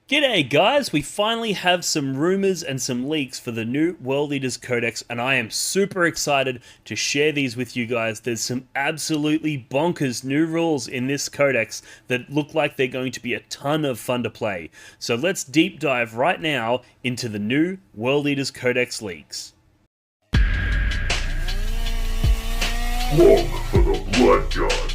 G'day guys, we finally have some rumors and some leaks for the new World Eaters Codex, and I am super excited to share these with you guys. There's some absolutely bonkers new rules in this codex that look like they're going to be a ton of fun to play. So let's deep dive right now into the new World Eaters Codex leaks. Look for the Blood God.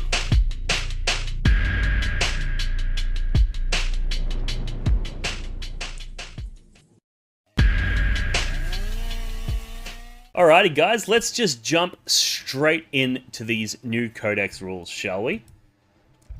Alrighty guys, let's just jump straight into these new codex rules, shall we?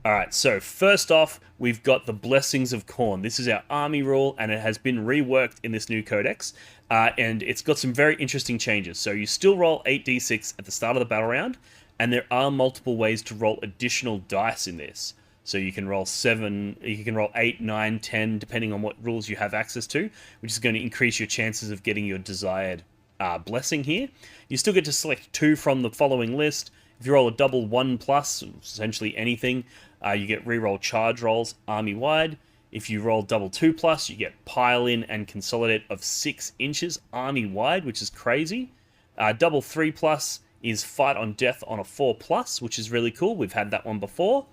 Alright, so first off, we've got the Blessings of Khorne. This is our army rule, and it has been reworked in this new codex, and it's got some very interesting changes. So you still roll 8d6 at the start of the battle round, and there are multiple ways to roll additional dice in this. So you can roll 7, you can roll 8, 9, 10, depending on what rules you have access to, which is going to increase your chances of getting your desired blessing here. You still get to select 2 from the following list. If you roll a double 1+, essentially anything, you get reroll charge rolls army-wide. If you roll double 2+, you get pile in and consolidate of 6 inches army-wide, which is crazy. Double 3+ is fight on death on a 4+, which is really cool. We've had that one before.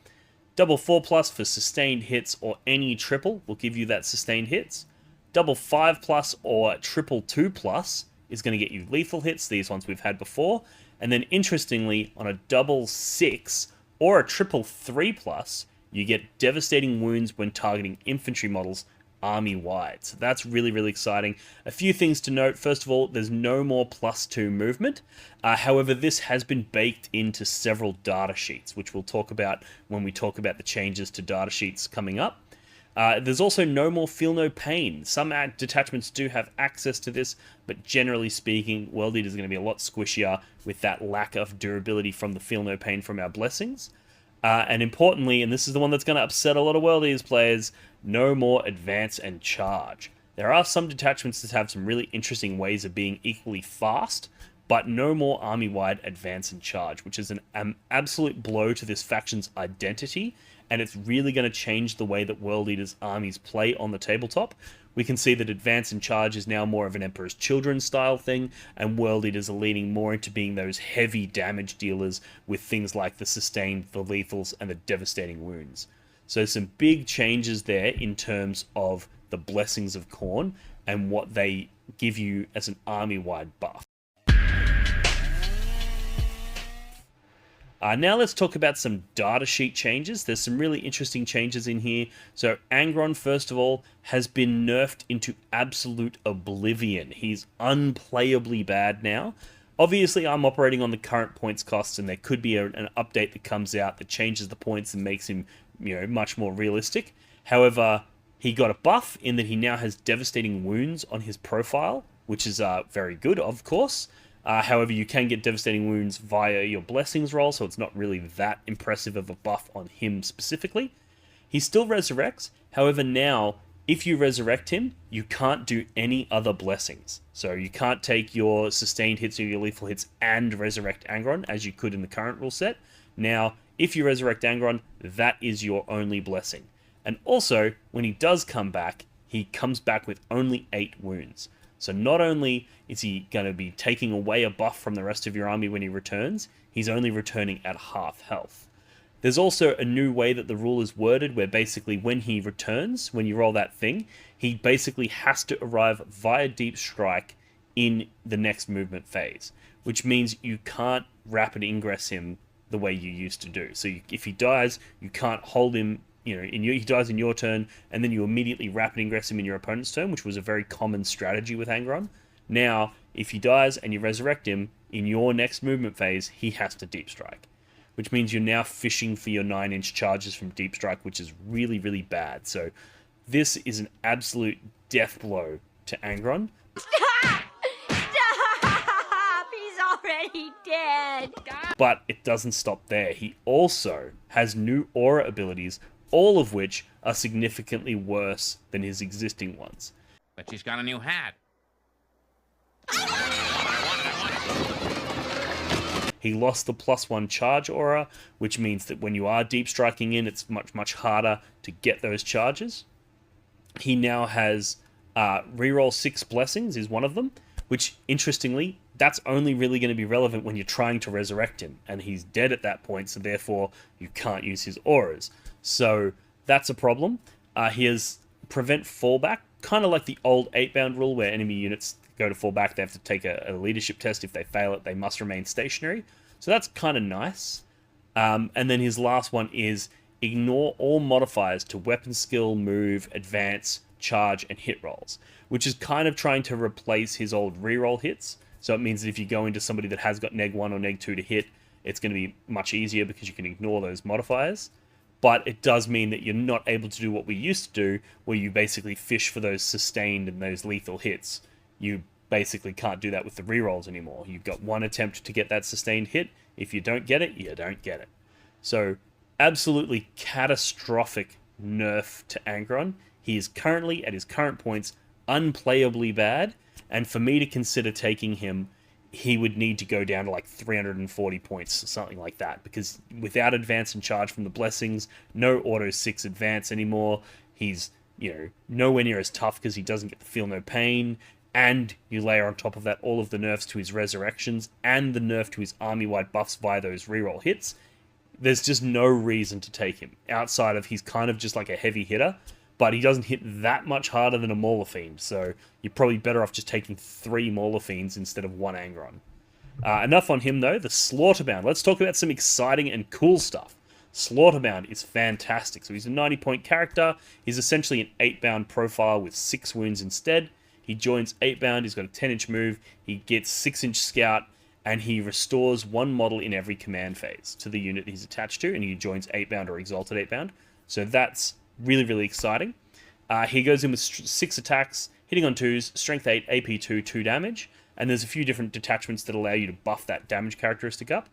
Double 4+ for sustained hits or any triple will give you that sustained hits. Double 5+ or triple 2+ is going to get you lethal hits. These ones we've had before. And then interestingly, on a double 6 or a triple 3+, you get devastating wounds when targeting infantry models army-wide. So that's really, really exciting. A few things to note. First of all, there's no more +2 movement. However, this has been baked into several data sheets, which we'll talk about when we talk about the changes to data sheets coming up. There's also no more Feel No Pain. Some detachments do have access to this, but generally speaking, World Eater is going to be a lot squishier with that lack of durability from the Feel No Pain from our blessings. And importantly, and this is the one that's going to upset a lot of World Eaters players, no more Advance and Charge. There are some detachments that have some really interesting ways of being equally fast, but no more army-wide Advance and Charge, which is an absolute blow to this faction's identity, and it's really going to change the way that World Eaters armies play on the tabletop. We can see that Advance and Charge is now more of an Emperor's Children style thing, and World Eaters are leaning more into being those heavy damage dealers with things like the sustained, the lethals, and the devastating wounds. So some big changes there in terms of the Blessings of Khorne and what they give you as an army-wide buff. Now let's talk about some datasheet changes. There's some really interesting changes in here. So Angron, first of all, has been nerfed into absolute oblivion. He's unplayably bad now. Obviously, I'm operating on the current points costs, and there could be an update that comes out that changes the points and makes him, much more realistic. However, he got a buff in that he now has devastating wounds on his profile, which is very good, of course. However, you can get devastating wounds via your blessings roll, so it's not really that impressive of a buff on him specifically. He still resurrects, however now, if you resurrect him, you can't do any other blessings. So you can't take your sustained hits or your lethal hits and resurrect Angron, as you could in the current rule set. Now, if you resurrect Angron, that is your only blessing. And also, when he does come back, he comes back with only 8 wounds. So not only is he going to be taking away a buff from the rest of your army when he returns, he's only returning at half health. There's also a new way that the rule is worded where basically when he returns, when you roll that thing, he basically has to arrive via Deep Strike in the next movement phase, which means you can't rapid ingress him the way you used to do. So if he dies, you can't hold him. He dies in your turn, and then you immediately rapid ingress him in your opponent's turn, which was a very common strategy with Angron. Now, if he dies and you resurrect him, in your next movement phase, he has to Deep Strike, which means you're now fishing for your 9-inch charges from Deep Strike, which is really, really bad. So this is an absolute death blow to Angron. Stop! Stop! He's already dead! But it doesn't stop there. He also has new aura abilities, all of which are significantly worse than his existing ones. But she's got a new hat. He lost the +1 charge aura, which means that when you are deep striking in, it's much, much harder to get those charges. he now has reroll 6 blessings is one of them, which interestingly, that's only really going to be relevant when you're trying to resurrect him, and he's dead at that point, so therefore you can't use his auras. So that's a problem. He has prevent fallback, kind of like the old 8-bound rule where enemy units go to fall back, they have to take a leadership test. If they fail it, they must remain stationary. So that's kind of nice. And then his last one is ignore all modifiers to weapon skill, move, advance, charge, and hit rolls, which is kind of trying to replace his old reroll hits. So it means that if you go into somebody that has got neg 1 or neg 2 to hit, it's going to be much easier because you can ignore those modifiers. But it does mean that you're not able to do what we used to do, where you basically fish for those sustained and those lethal hits. You basically can't do that with the rerolls anymore. You've got one attempt to get that sustained hit. If you don't get it, you don't get it. So, absolutely catastrophic nerf to Angron. He is currently, at his current points, unplayably bad, and for me to consider taking him, he would need to go down to like 340 points, something like that, because without advance and charge from the blessings, no auto 6 advance anymore, he's, nowhere near as tough because he doesn't get the feel no pain, and you layer on top of that all of the nerfs to his resurrections and the nerf to his army-wide buffs via those reroll hits. There's just no reason to take him, outside of he's kind of just like a heavy hitter, but he doesn't hit that much harder than a Mauler Fiend, so you're probably better off just taking 3 Mauler Fiends instead of 1 Angron. Enough on him, though. The Slaughterband. Let's talk about some exciting and cool stuff. Slaughterband is fantastic. So he's a 90-point character. He's essentially an 8-bound profile with 6 wounds instead. He joins 8-bound. He's got a 10-inch move. He gets 6-inch scout, and he restores 1 model in every command phase to the unit he's attached to, and he joins 8-bound or exalted 8-bound. So that's really, really exciting. He goes in with 6 attacks, hitting on 2s, strength 8, AP 2, 2 damage, and there's a few different detachments that allow you to buff that damage characteristic up.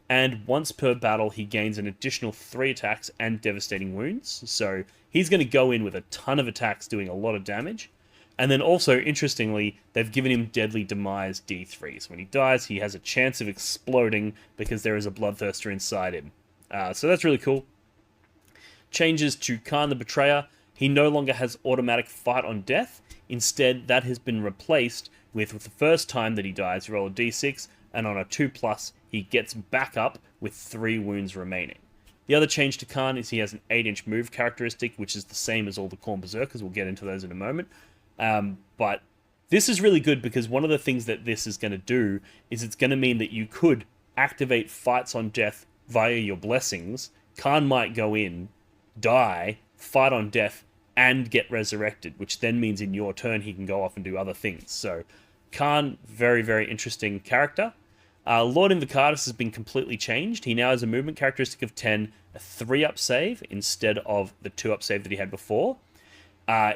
And once per battle, he gains an additional 3 attacks and devastating wounds. So he's going to go in with a ton of attacks doing a lot of damage. And then also, interestingly, they've given him Deadly Demise D3. So when he dies, he has a chance of exploding because there is a Bloodthirster inside him. So that's really cool. Changes to Khorne the Betrayer. He no longer has automatic fight on death. Instead, that has been replaced with the first time that he dies, you roll a d6, and on a 2+, he gets back up with 3 wounds remaining. The other change to Khorne is he has an 8-inch move characteristic, which is the same as all the Khorne Berzerkers. We'll get into those in a moment. But this is really good because one of the things that this is going to do is it's going to mean that you could activate fights on death via your blessings. Khorne might go in, die, fight on death, and get resurrected, which then means in your turn he can go off and do other things. So Khorne, very, very interesting character. Lord Invocatus has been completely changed. He now has a movement characteristic of 10, a 3-up save instead of the 2-up save that he had before.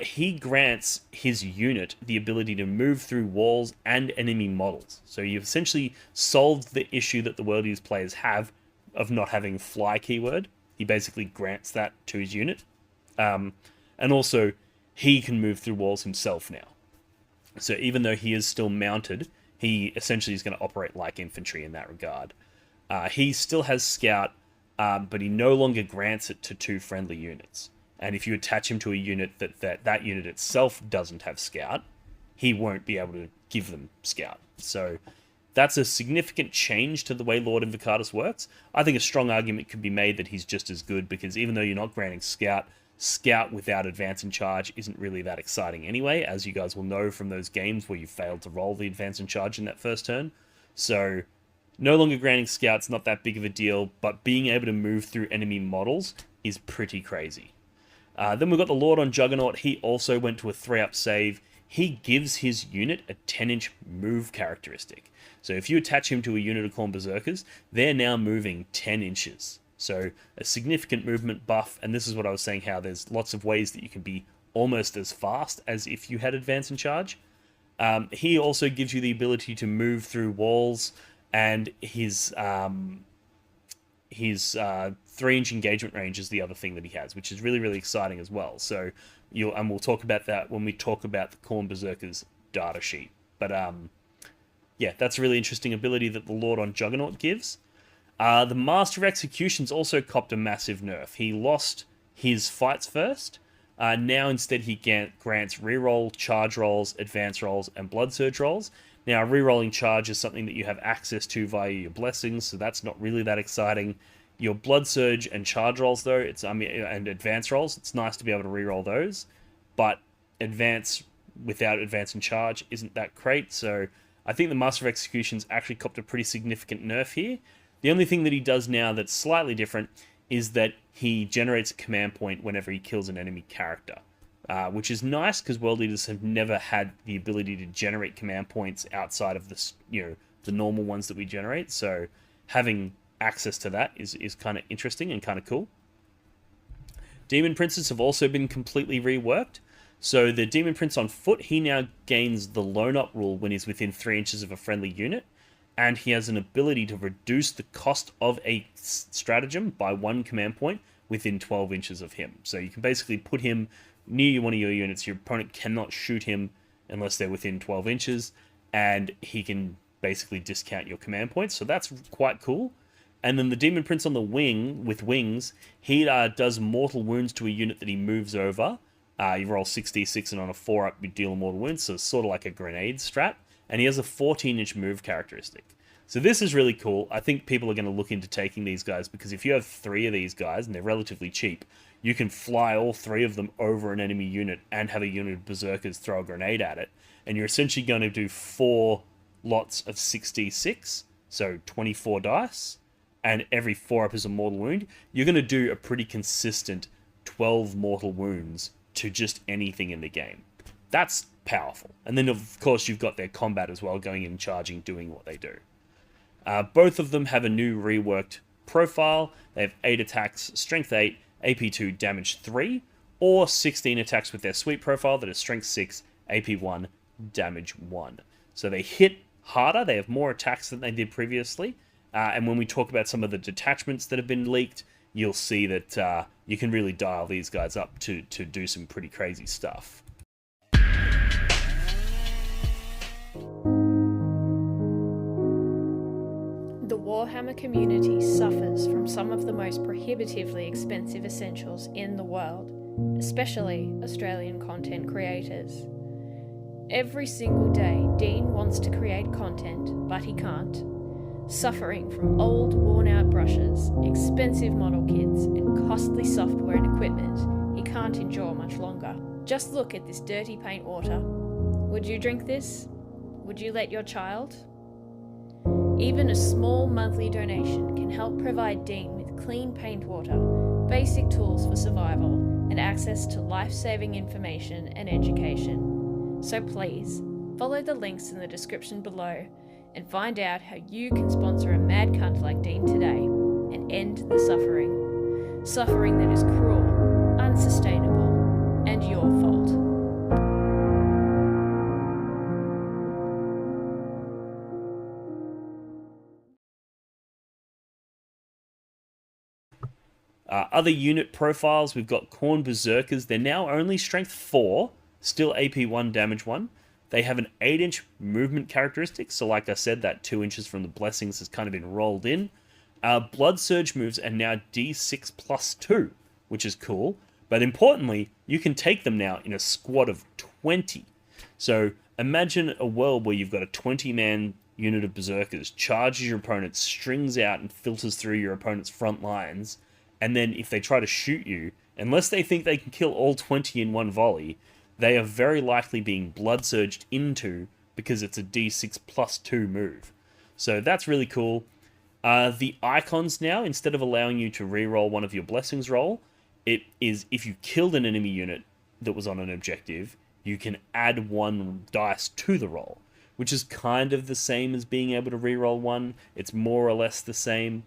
He grants his unit the ability to move through walls and enemy models. So you've essentially solved the issue that the World Use players have of not having fly keyword. He basically grants that to his unit. And also, he can move through walls himself now. So even though he is still mounted, he essentially is going to operate like infantry in that regard. He still has scout, but he no longer grants it to 2 friendly units. And if you attach him to a unit that unit itself doesn't have scout, he won't be able to give them scout. So that's a significant change to the way Lord Invocatus works. I think a strong argument could be made that he's just as good, because even though you're not granting scout without advance and charge isn't really that exciting anyway, as you guys will know from those games where you failed to roll the advance and charge in that first turn. So no longer granting scout's not that big of a deal, but being able to move through enemy models is pretty crazy. Then we've got the Lord on Juggernaut. He also went to a 3-up save. He gives his unit a 10-inch move characteristic. So if you attach him to a unit of Khorne Berzerkers, they're now moving 10 inches. So a significant movement buff, and this is what I was saying, how there's lots of ways that you can be almost as fast as if you had advance and charge. He also gives you the ability to move through walls, and his 3-inch engagement range is the other thing that he has, which is really, really exciting as well. So we'll talk about that when we talk about the Khorne Berzerkers data sheet. But yeah, that's a really interesting ability that the Lord on Juggernaut gives. The Master of Executions also copped a massive nerf. He lost his fights first, Now instead he grants reroll, charge rolls, advance rolls, and blood surge rolls. Now rerolling charge is something that you have access to via your blessings, so that's not really that exciting. Your blood surge and charge rolls though, and advance rolls, it's nice to be able to reroll those, but advance without advance and charge isn't that great. So I think the Master of Execution's actually copped a pretty significant nerf here. The only thing that he does now that's slightly different is that he generates a command point whenever he kills an enemy character, which is nice because World Eaters have never had the ability to generate command points outside of the normal ones that we generate. So having access to that is kind of interesting and kind of cool. Demon Princes have also been completely reworked. So the Demon Prince on foot, he now gains the Lone Up rule when he's within 3 inches of a friendly unit, and he has an ability to reduce the cost of a stratagem by 1 command point within 12 inches of him. So you can basically put him near one of your units. Your opponent cannot shoot him unless they're within 12 inches, and he can basically discount your command points. So that's quite cool. And then the Demon Prince on the wing, with wings, he does mortal wounds to a unit that he moves over. You roll 6d6, and on a 4-up, you deal a mortal wound, so it's sort of like a grenade strat. And he has a 14-inch move characteristic. So this is really cool. I think people are going to look into taking these guys, because if you have 3 of these guys, and they're relatively cheap, you can fly all 3 of them over an enemy unit and have a unit of Berserkers throw a grenade at it. And you're essentially going to do 4 lots of 6d6, so 24 dice, and every 4-up is a mortal wound. You're going to do a pretty consistent 12 mortal wounds to just anything in the game. That's powerful. And then, of course, you've got their combat as well, going in, charging, doing what they do. Both of them have a new reworked profile. They have 8 attacks, strength 8, AP 2, damage 3, or 16 attacks with their sweep profile that is strength 6, AP 1, damage 1. So they hit harder, they have more attacks than they did previously. And when we talk about some of the detachments that have been leaked, you'll see that you can really dial these guys up to do some pretty crazy stuff. The Warhammer community suffers from some of the most prohibitively expensive essentials in the world, especially Australian content creators. Every single day, Dean wants to create content, but he can't. Suffering from old, worn-out brushes, expensive model kits, and costly software and equipment, he can't endure much longer. Just look at this dirty paint water. Would you drink this? Would you let your child? Even a small monthly donation can help provide Dean with clean paint water, basic tools for survival, and access to life-saving information and education. So please, follow the links in the description below and find out how you can sponsor a mad cunt like Dean today and end the suffering. Suffering that is cruel, unsustainable, and your fault. Other unit profiles, we've got Khorne Berzerkers. They're now only strength 4, still AP 1, damage 1. They have an 8-inch movement characteristic, so like I said, that 2 inches from the blessings has kind of been rolled in. Blood Surge moves are now D6 plus 2, which is cool. But importantly, you can take them now in a squad of 20. So imagine a world where you've got a 20-man unit of Berserkers, charges your opponent, strings out and filters through your opponent's front lines, and then if they try to shoot you, unless they think they can kill all 20 in one volley, they are very likely being blood surged into because it's a D6 plus 2 move. So that's really cool. The icons now, instead of allowing you to reroll one of your blessings roll, it is if you killed an enemy unit that was on an objective, you can add 1 dice to the roll, which is kind of the same as being able to reroll 1. It's more or less the same.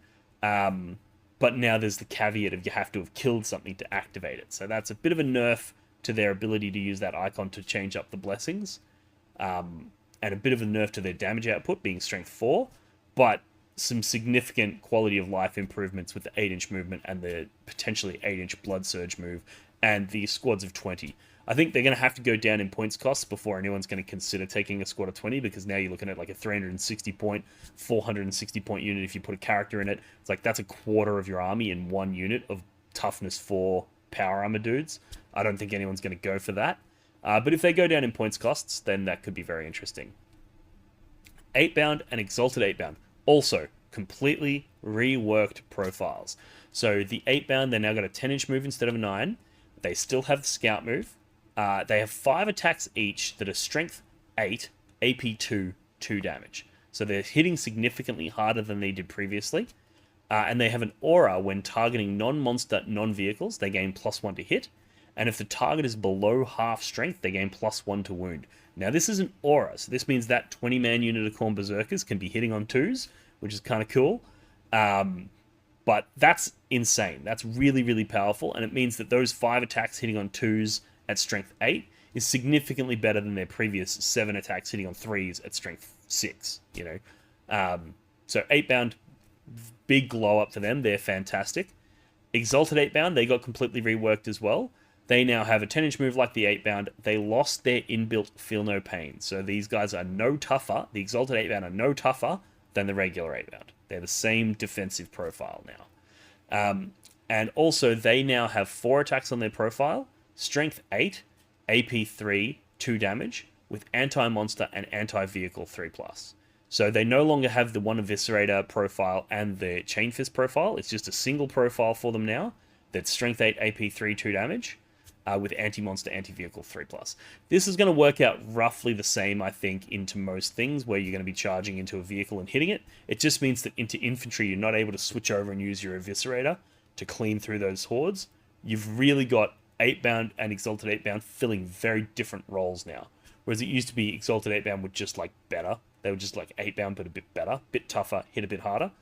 But now there's the caveat of you have to have killed something to activate it. So that's a bit of a nerf to their ability to use that icon to change up the blessings. And a bit of a nerf to their damage output, being strength 4. But some significant quality of life improvements with the 8-inch movement and the potentially 8-inch blood surge move and the squads of 20. I think they're going to have to go down in points costs before anyone's going to consider taking a squad of 20, because now you're looking at like a 360 point, 460 point unit if you put a character in it. It's like that's a quarter of your army in one unit of toughness 4 power armor dudes. I don't think anyone's going to go for that. But if they go down in points costs, then that could be very interesting. 8-bound and Exalted 8-bound. Also, completely reworked profiles. So the 8-bound, they now got a 10-inch move instead of a 9. They still have the scout move. They have 5 attacks each that are strength 8, AP 2, 2 damage. So they're hitting significantly harder than they did previously. And they have an aura when targeting non-monster, non-vehicles. They gain +1 to hit. And if the target is below half strength, they gain +1 to wound. Now this is an aura, so this means that 20-man unit of Khorne Berzerkers can be hitting on 2s, which is kind of cool. But that's insane. That's really, really powerful. And it means that those 5 attacks hitting on 2s at strength 8 is significantly better than their previous 7 attacks hitting on 3s at strength 6, you know. So 8-bound, big glow up for them. They're fantastic. Exalted 8-bound, they got completely reworked as well. They now have a 10-inch move like the 8-bound. They lost their inbuilt Feel No Pain. So these guys are no tougher. The Exalted 8-bound are no tougher than the regular 8-bound. They're the same defensive profile now. And also, they now have 4 attacks on their profile. Strength 8, AP 3, 2 damage, with Anti-Monster and Anti-Vehicle 3+. So they no longer have the 1 Eviscerator profile and the Chain Fist profile. It's just a single profile for them now. That's Strength 8, AP 3, 2 damage. With Anti-Monster, Anti-Vehicle 3+. This is going to work out roughly the same, I think, into most things where you're going to be charging into a vehicle and hitting it. It just means that into Infantry, you're not able to switch over and use your Eviscerator to clean through those hordes. You've really got 8-bound and Exalted 8-bound filling very different roles now. Whereas it used to be Exalted 8-bound were just like better. They were just like 8-bound but a bit better, a bit tougher, hit a bit harder.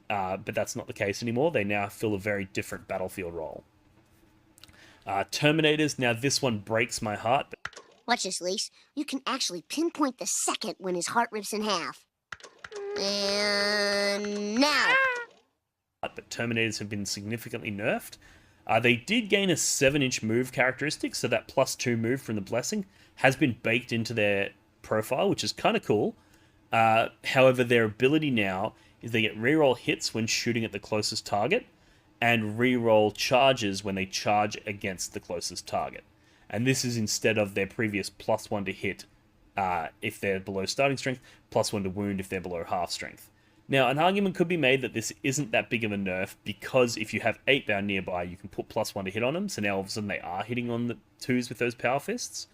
But that's not the case anymore. They now fill a very different battlefield role. Terminators, now this one breaks my heart. Watch this, Lise. You can actually pinpoint the second when his heart rips in half. And now. But Terminators have been significantly nerfed. They did gain a 7-inch move characteristic, so that +2 move from the Blessing has been baked into their profile, which is kind of cool. However, their ability now is they get reroll hits when shooting at the closest target, and reroll charges when they charge against the closest target. And this is instead of their previous +1 to hit if they're below starting strength, +1 to wound if they're below half strength. Now, an argument could be made that this isn't that big of a nerf, because if you have 8-bound nearby, you can put +1 to hit on them, so now all of a sudden they are hitting on the 2s with those power fists.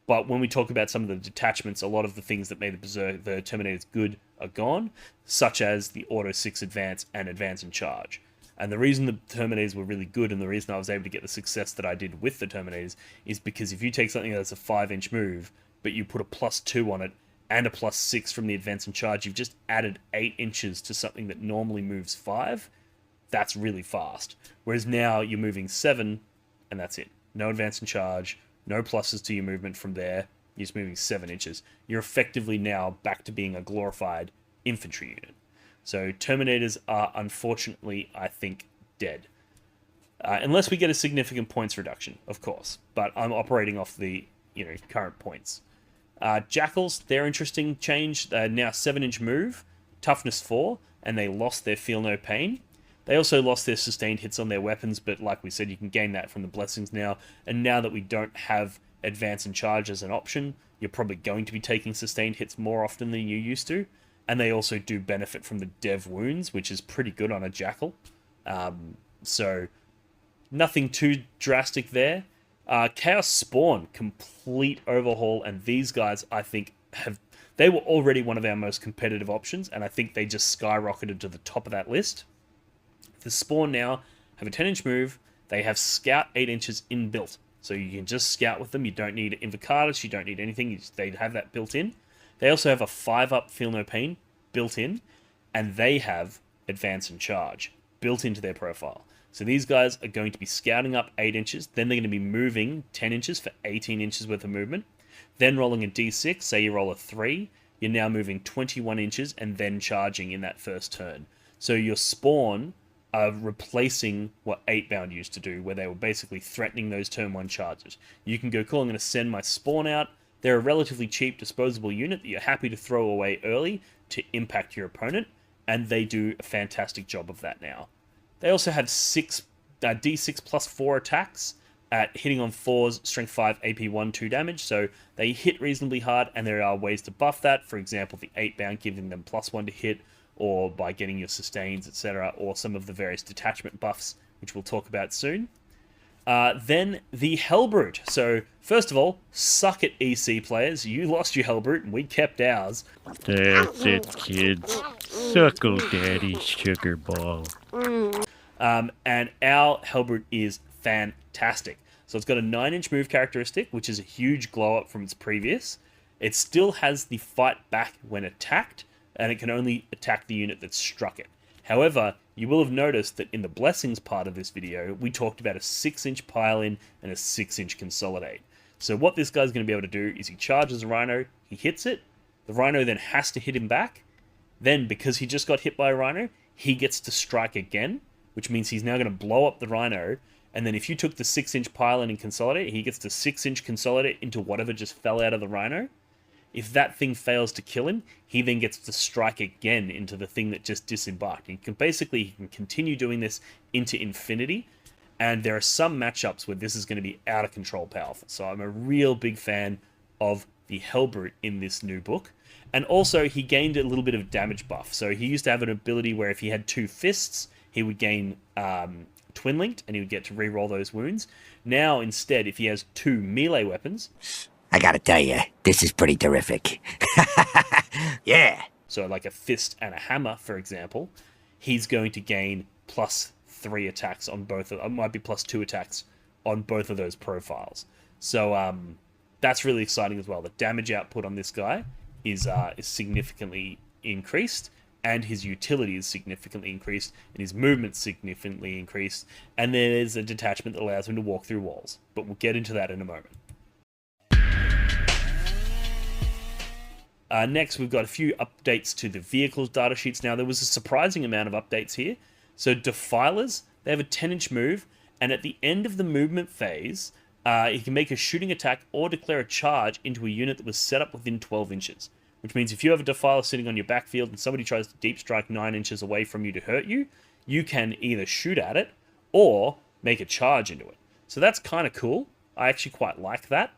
But when we talk about some of the detachments, a lot of the things that made the Terminators good are gone, such as the Auto 6 Advance and Advance and Charge. And the reason the Terminators were really good, and the reason I was able to get the success that I did with the Terminators, is because if you take something that's a 5-inch move, but you put a +2 on it, and a +6 from the Advance and Charge, you've just added 8 inches to something that normally moves 5. That's really fast. Whereas now you're moving 7, and that's it. No Advance and Charge, no pluses to your movement from there. You're just moving 7 inches. You're effectively now back to being a glorified infantry unit. So Terminators are, unfortunately, I think, dead. Unless we get a significant points reduction, of course. But I'm operating off the current points. Jackals, their interesting change. Now 7-inch move, toughness 4, and they lost their Feel No Pain. They also lost their sustained hits on their weapons, but like we said, you can gain that from the Blessings now. And now that we don't have Advance and Charge as an option, you're probably going to be taking sustained hits more often than you used to. And they also do benefit from the Dev Wounds, which is pretty good on a Jackal. So, nothing too drastic there. Chaos Spawn, complete overhaul, and these guys, I think, they were already one of our most competitive options, and I think they just skyrocketed to the top of that list. The Spawn now have a 10-inch move. They have Scout 8 inches inbuilt. So you can just scout with them. You don't need Invocatus. You don't need anything. They have that built in. They also have a 5-up Feel No Pain built in. And they have Advance and Charge built into their profile. So these guys are going to be scouting up 8 inches. Then they're going to be moving 10 inches for 18 inches worth of movement. Then rolling a d6. Say you roll a 3. You're now moving 21 inches and then charging in that first turn. So your Spawn are replacing what 8-bound used to do, where they were basically threatening those turn 1 charges. You can go, cool, I'm going to send my Spawn out. They're a relatively cheap disposable unit that you're happy to throw away early to impact your opponent, and they do a fantastic job of that now. They also have 6 D6 plus 4 attacks at hitting on 4s, strength 5, AP 1, 2 damage. So they hit reasonably hard, and there are ways to buff that. For example, the 8 bound giving them +1 to hit, or by getting your sustains, etc., or some of the various detachment buffs, which we'll talk about soon. Then the Hellbrute. So, first of all, suck it, EC players. You lost your Hellbrute, and we kept ours. That's it, kids. Suckle daddy's sugar ball. And our Hellbrute is fantastic. So it's got a 9-inch move characteristic, which is a huge glow up from its previous. It still has the fight back when attacked, and it can only attack the unit that struck it. However, you will have noticed that in the Blessings part of this video, we talked about a 6-inch pile-in and a 6-inch consolidate. So what this guy's going to be able to do is he charges a Rhino, he hits it, the Rhino then has to hit him back, then because he just got hit by a Rhino, he gets to strike again, which means he's now going to blow up the Rhino, and then if you took the 6-inch pile-in and consolidate, he gets to 6-inch consolidate into whatever just fell out of the Rhino. If that thing fails to kill him, he then gets to strike again into the thing that just disembarked. He can continue doing this into infinity, and there are some matchups where this is going to be out of control powerful. So I'm a real big fan of the Hellbrute in this new book. And also, he gained a little bit of damage buff. So he used to have an ability where if he had 2 fists, he would gain Twin Linked, and he would get to reroll those wounds. Now, instead, if he has 2 melee weapons... I gotta tell you, this is pretty terrific. Yeah. So like a fist and a hammer, for example, he's going to gain +3 attacks on both of them. It might be +2 attacks on both of those profiles. So that's really exciting as well. The damage output on this guy is significantly increased, and his utility is significantly increased, and his movement significantly increased, and there's a detachment that allows him to walk through walls. But we'll get into that in a moment. Next, we've got a few updates to the vehicles datasheets. Now, there was a surprising amount of updates here. So, Defilers, they have a 10-inch move, and at the end of the movement phase, he can make a shooting attack or declare a charge into a unit that was set up within 12 inches. Which means if you have a Defiler sitting on your backfield and somebody tries to deep strike 9 inches away from you to hurt you, you can either shoot at it or make a charge into it. So that's kind of cool. I actually quite like that.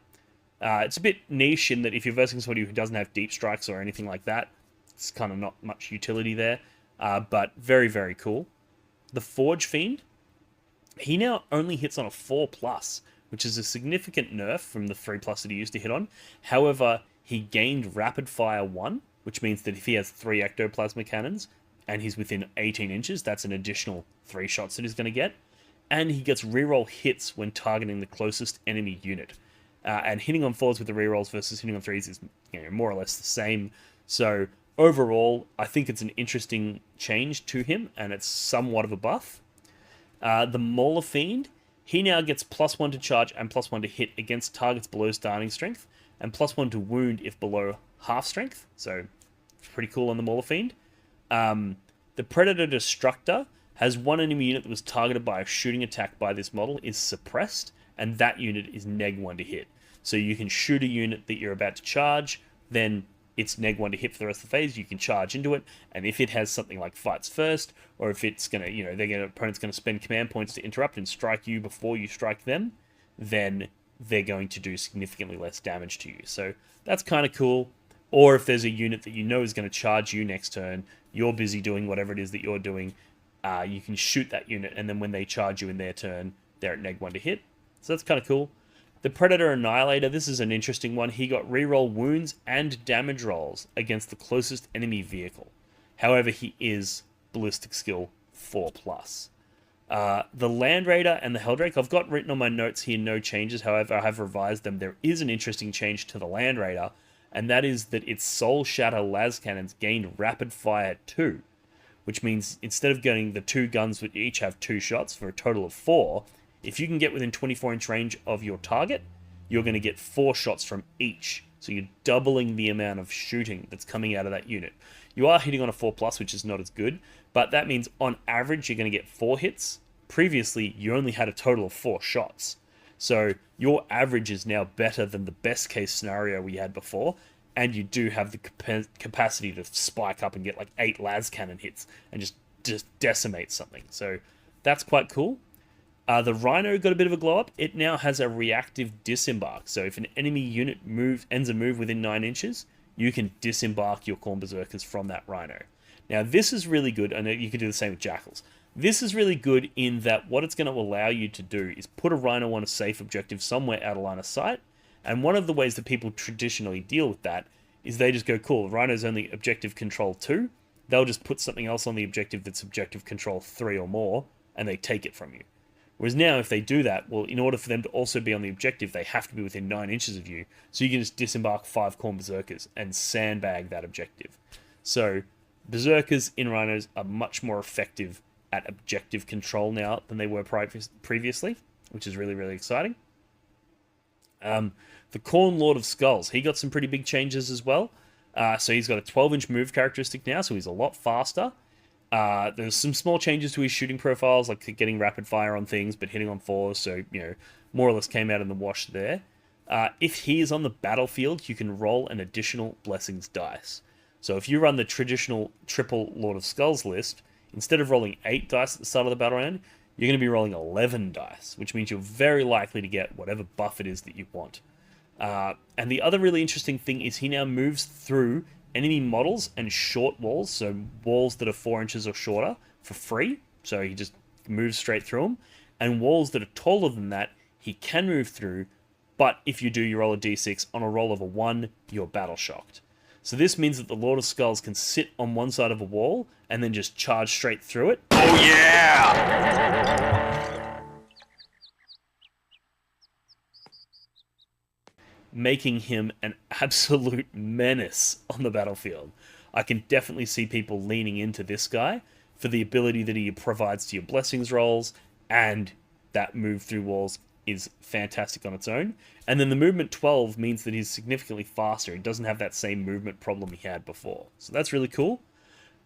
It's a bit niche in that if you're versing somebody who doesn't have deep strikes or anything like that, it's kind of not much utility there, but very, very cool. The Forge Fiend, he now only hits on a 4+, which is a significant nerf from the 3+ that he used to hit on. However, he gained Rapid Fire 1, which means that if he has 3 Ectoplasma Cannons and he's within 18 inches, that's an additional 3 shots that he's going to get. And he gets reroll hits when targeting the closest enemy unit. And hitting on 4s with the rerolls versus hitting on 3s is more or less the same. So overall, I think it's an interesting change to him, and it's somewhat of a buff. The Mauler Fiend, he now gets +1 to charge and +1 to hit against targets below starting strength, and +1 to wound if below half strength. So it's pretty cool on the Mauler Fiend. The Predator Destructor has one enemy unit that was targeted by a shooting attack by this model is suppressed, and that unit is -1 to hit. So you can shoot a unit that you're about to charge, then it's -1 to hit for the rest of the phase, you can charge into it, and if it has something like Fights First, or if it's going to, their opponent's going to spend command points to interrupt and strike you before you strike them, then they're going to do significantly less damage to you. So that's kind of cool. Or if there's a unit that you know is going to charge you next turn, you're busy doing whatever it is that you're doing, you can shoot that unit, and then when they charge you in their turn, they're at -1 to hit. So that's kind of cool. The Predator Annihilator, this is an interesting one. He got reroll wounds and damage rolls against the closest enemy vehicle. However, he is ballistic skill 4+. The Land Raider and the Helldrake, I've got written on my notes here no changes. However, I have revised them. There is an interesting change to the Land Raider, and that is that its Soul Shatter las cannons gained Rapid Fire 2, which means instead of getting the 2 guns which each have 2 shots for a total of 4, if you can get within 24-inch range of your target, you're going to get 4 shots from each. So you're doubling the amount of shooting that's coming out of that unit. You are hitting on a 4+, which is not as good, but that means on average you're going to get 4 hits. Previously, you only had a total of 4 shots. So your average is now better than the best case scenario we had before, and you do have the capacity to spike up and get like 8 las cannon hits and just decimate something. So that's quite cool. The Rhino got a bit of a glow up. It now has a reactive disembark. So if an enemy unit ends a move within 9 inches, you can disembark your Khorne Berzerkers from that Rhino. Now this is really good. I know you can do the same with Jackals. This is really good in that what it's going to allow you to do is put a Rhino on a safe objective somewhere out of line of sight. And one of the ways that people traditionally deal with that is they just go, cool, Rhino's only objective control 2. They'll just put something else on the objective that's objective control 3 or more, and they take it from you. Whereas now, if they do that, well, in order for them to also be on the objective, they have to be within 9 inches of you. So you can just disembark 5 Khorne Berzerkers and sandbag that objective. So Berzerkers in Rhinos are much more effective at objective control now than they were previously, which is really, really exciting. The Khorne Lord of Skulls, he got some pretty big changes as well. So he's got a 12-inch move characteristic now, so he's a lot faster. There's some small changes to his shooting profiles, like getting rapid fire on things, but hitting on 4s, so, more or less came out in the wash there. If he is on the battlefield, you can roll an additional Blessings dice. So if you run the traditional triple Lord of Skulls list, instead of rolling 8 dice at the start of the battle round, you're going to be rolling 11 dice, which means you're very likely to get whatever buff it is that you want. And the other really interesting thing is he now moves through enemy models and short walls, so walls that are 4 inches or shorter, for free. So he just moves straight through them. And walls that are taller than that, he can move through, but if you do, you roll a d6. On a roll of a 1, you're battle shocked. So this means that the Lord of Skulls can sit on one side of a wall and then just charge straight through it. Oh yeah! Making him an absolute menace on the battlefield. I can definitely see people leaning into this guy for the ability that he provides to your blessings rolls, and that move through walls is fantastic on its own. And then the movement 12 means that he's significantly faster. He doesn't have that same movement problem he had before. So that's really cool.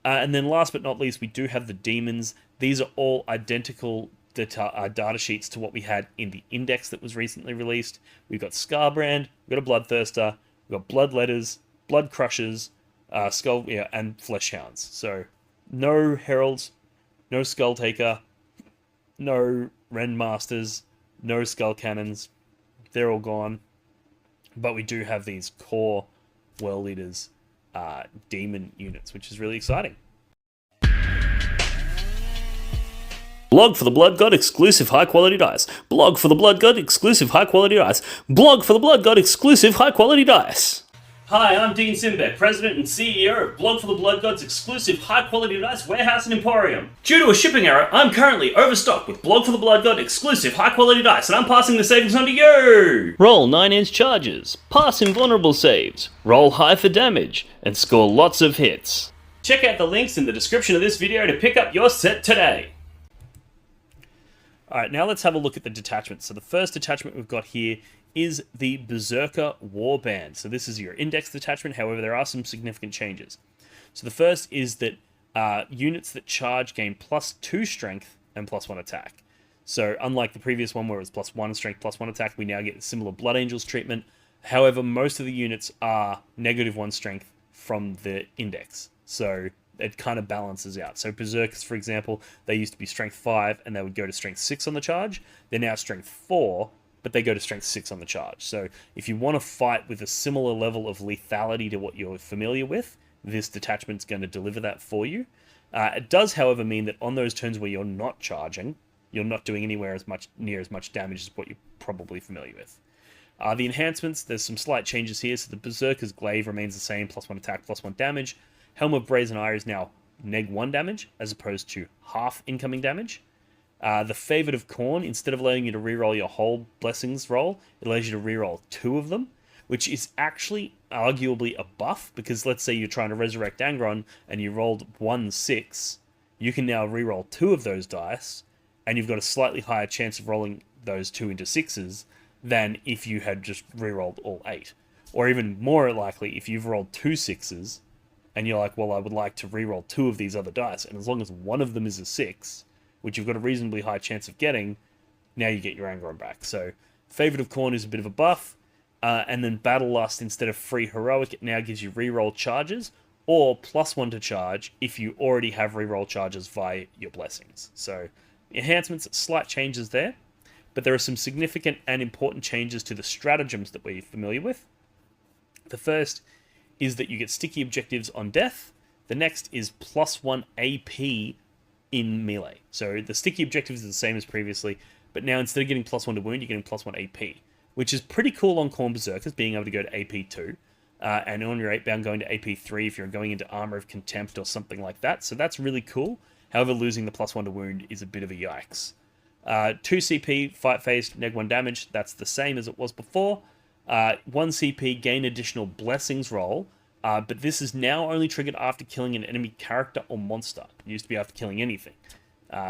And then last but not least, we do have the demons. These are all identical data sheets to what we had in the index that was recently released. We've got Scarbrand, we've got a Bloodthirster, we've got Bloodletters, Blood Crushers, Skull, and Fleshhounds. So no Heralds, no Skull Taker, no Rendmasters, no Skull Cannons. They're all gone. But we do have these core World Leaders demon units, which is really exciting. Blog for the Blood God exclusive high quality dice. Blog for the Blood God exclusive high quality dice. Blog for the Blood God exclusive high quality dice. Hi, I'm Dean Simbeck, President and CEO of Blog for the Blood God's exclusive high-quality dice warehouse and emporium. Due to a shipping error, I'm currently overstocked with Blog for the Blood God exclusive high-quality dice, and I'm passing the savings on to you! Roll 9-inch charges, pass invulnerable saves, roll high for damage, and score lots of hits. Check out the links in the description of this video to pick up your set today. Alright, now let's have a look at the detachments. So the first detachment we've got here is the Berzerker Warband. So this is your index detachment, however there are some significant changes. So the first is that units that charge gain +2 strength and +1 attack. So unlike the previous one where it was +1 strength, +1 attack, we now get similar Blood Angels treatment. However, most of the units are -1 strength from the index. So it kind of balances out. So Berzerkers, for example, they used to be strength 5 and they would go to strength 6 on the charge. They're now strength 4, but they go to strength 6 on the charge. So if you want to fight with a similar level of lethality to what you're familiar with, this detachment's going to deliver that for you. It does, however, mean that on those turns where you're not charging, you're not doing near as much damage as what you're probably familiar with. The enhancements, there's some slight changes here. So the Berzerker's Glaive remains the same, +1 attack, +1 damage. Helm of Brazen Ire is now -1 damage, as opposed to half incoming damage. The Favored of Khorne, instead of allowing you to reroll your whole Blessings roll, it allows you to reroll 2 of them, which is actually arguably a buff, because let's say you're trying to resurrect Angron and you rolled 1-6, you can now reroll 2 of those dice, and you've got a slightly higher chance of rolling those 2 into 6s than if you had just rerolled all 8. Or even more likely, if you've rolled 2 6s, and you're like, well, I would like to reroll 2 of these other dice, and as long as one of them is a 6, which you've got a reasonably high chance of getting, now you get your Angron back. So Favored of Khorne is a bit of a buff, and then Battle Lust, instead of free heroic, it now gives you reroll charges, or +1 to charge if you already have reroll charges via your blessings. So Enhancements, slight changes there, but there are some significant and important changes to the stratagems that we're familiar with. The first is that you get sticky objectives on death. The next is +1 AP in melee. So the sticky objectives are the same as previously, but now instead of getting +1 to wound, you're getting +1 AP, which is pretty cool on Khorne Berzerkers, being able to go to AP2, and on your 8-bound going to AP3 if you're going into Armor of Contempt or something like that. So that's really cool. However, losing the +1 to wound is a bit of a yikes. 2 CP, fight phased, neg 1 damage. That's the same as it was before. 1 CP, gain additional blessings roll. But this is now only triggered after killing an enemy character or monster. It used to be after killing anything.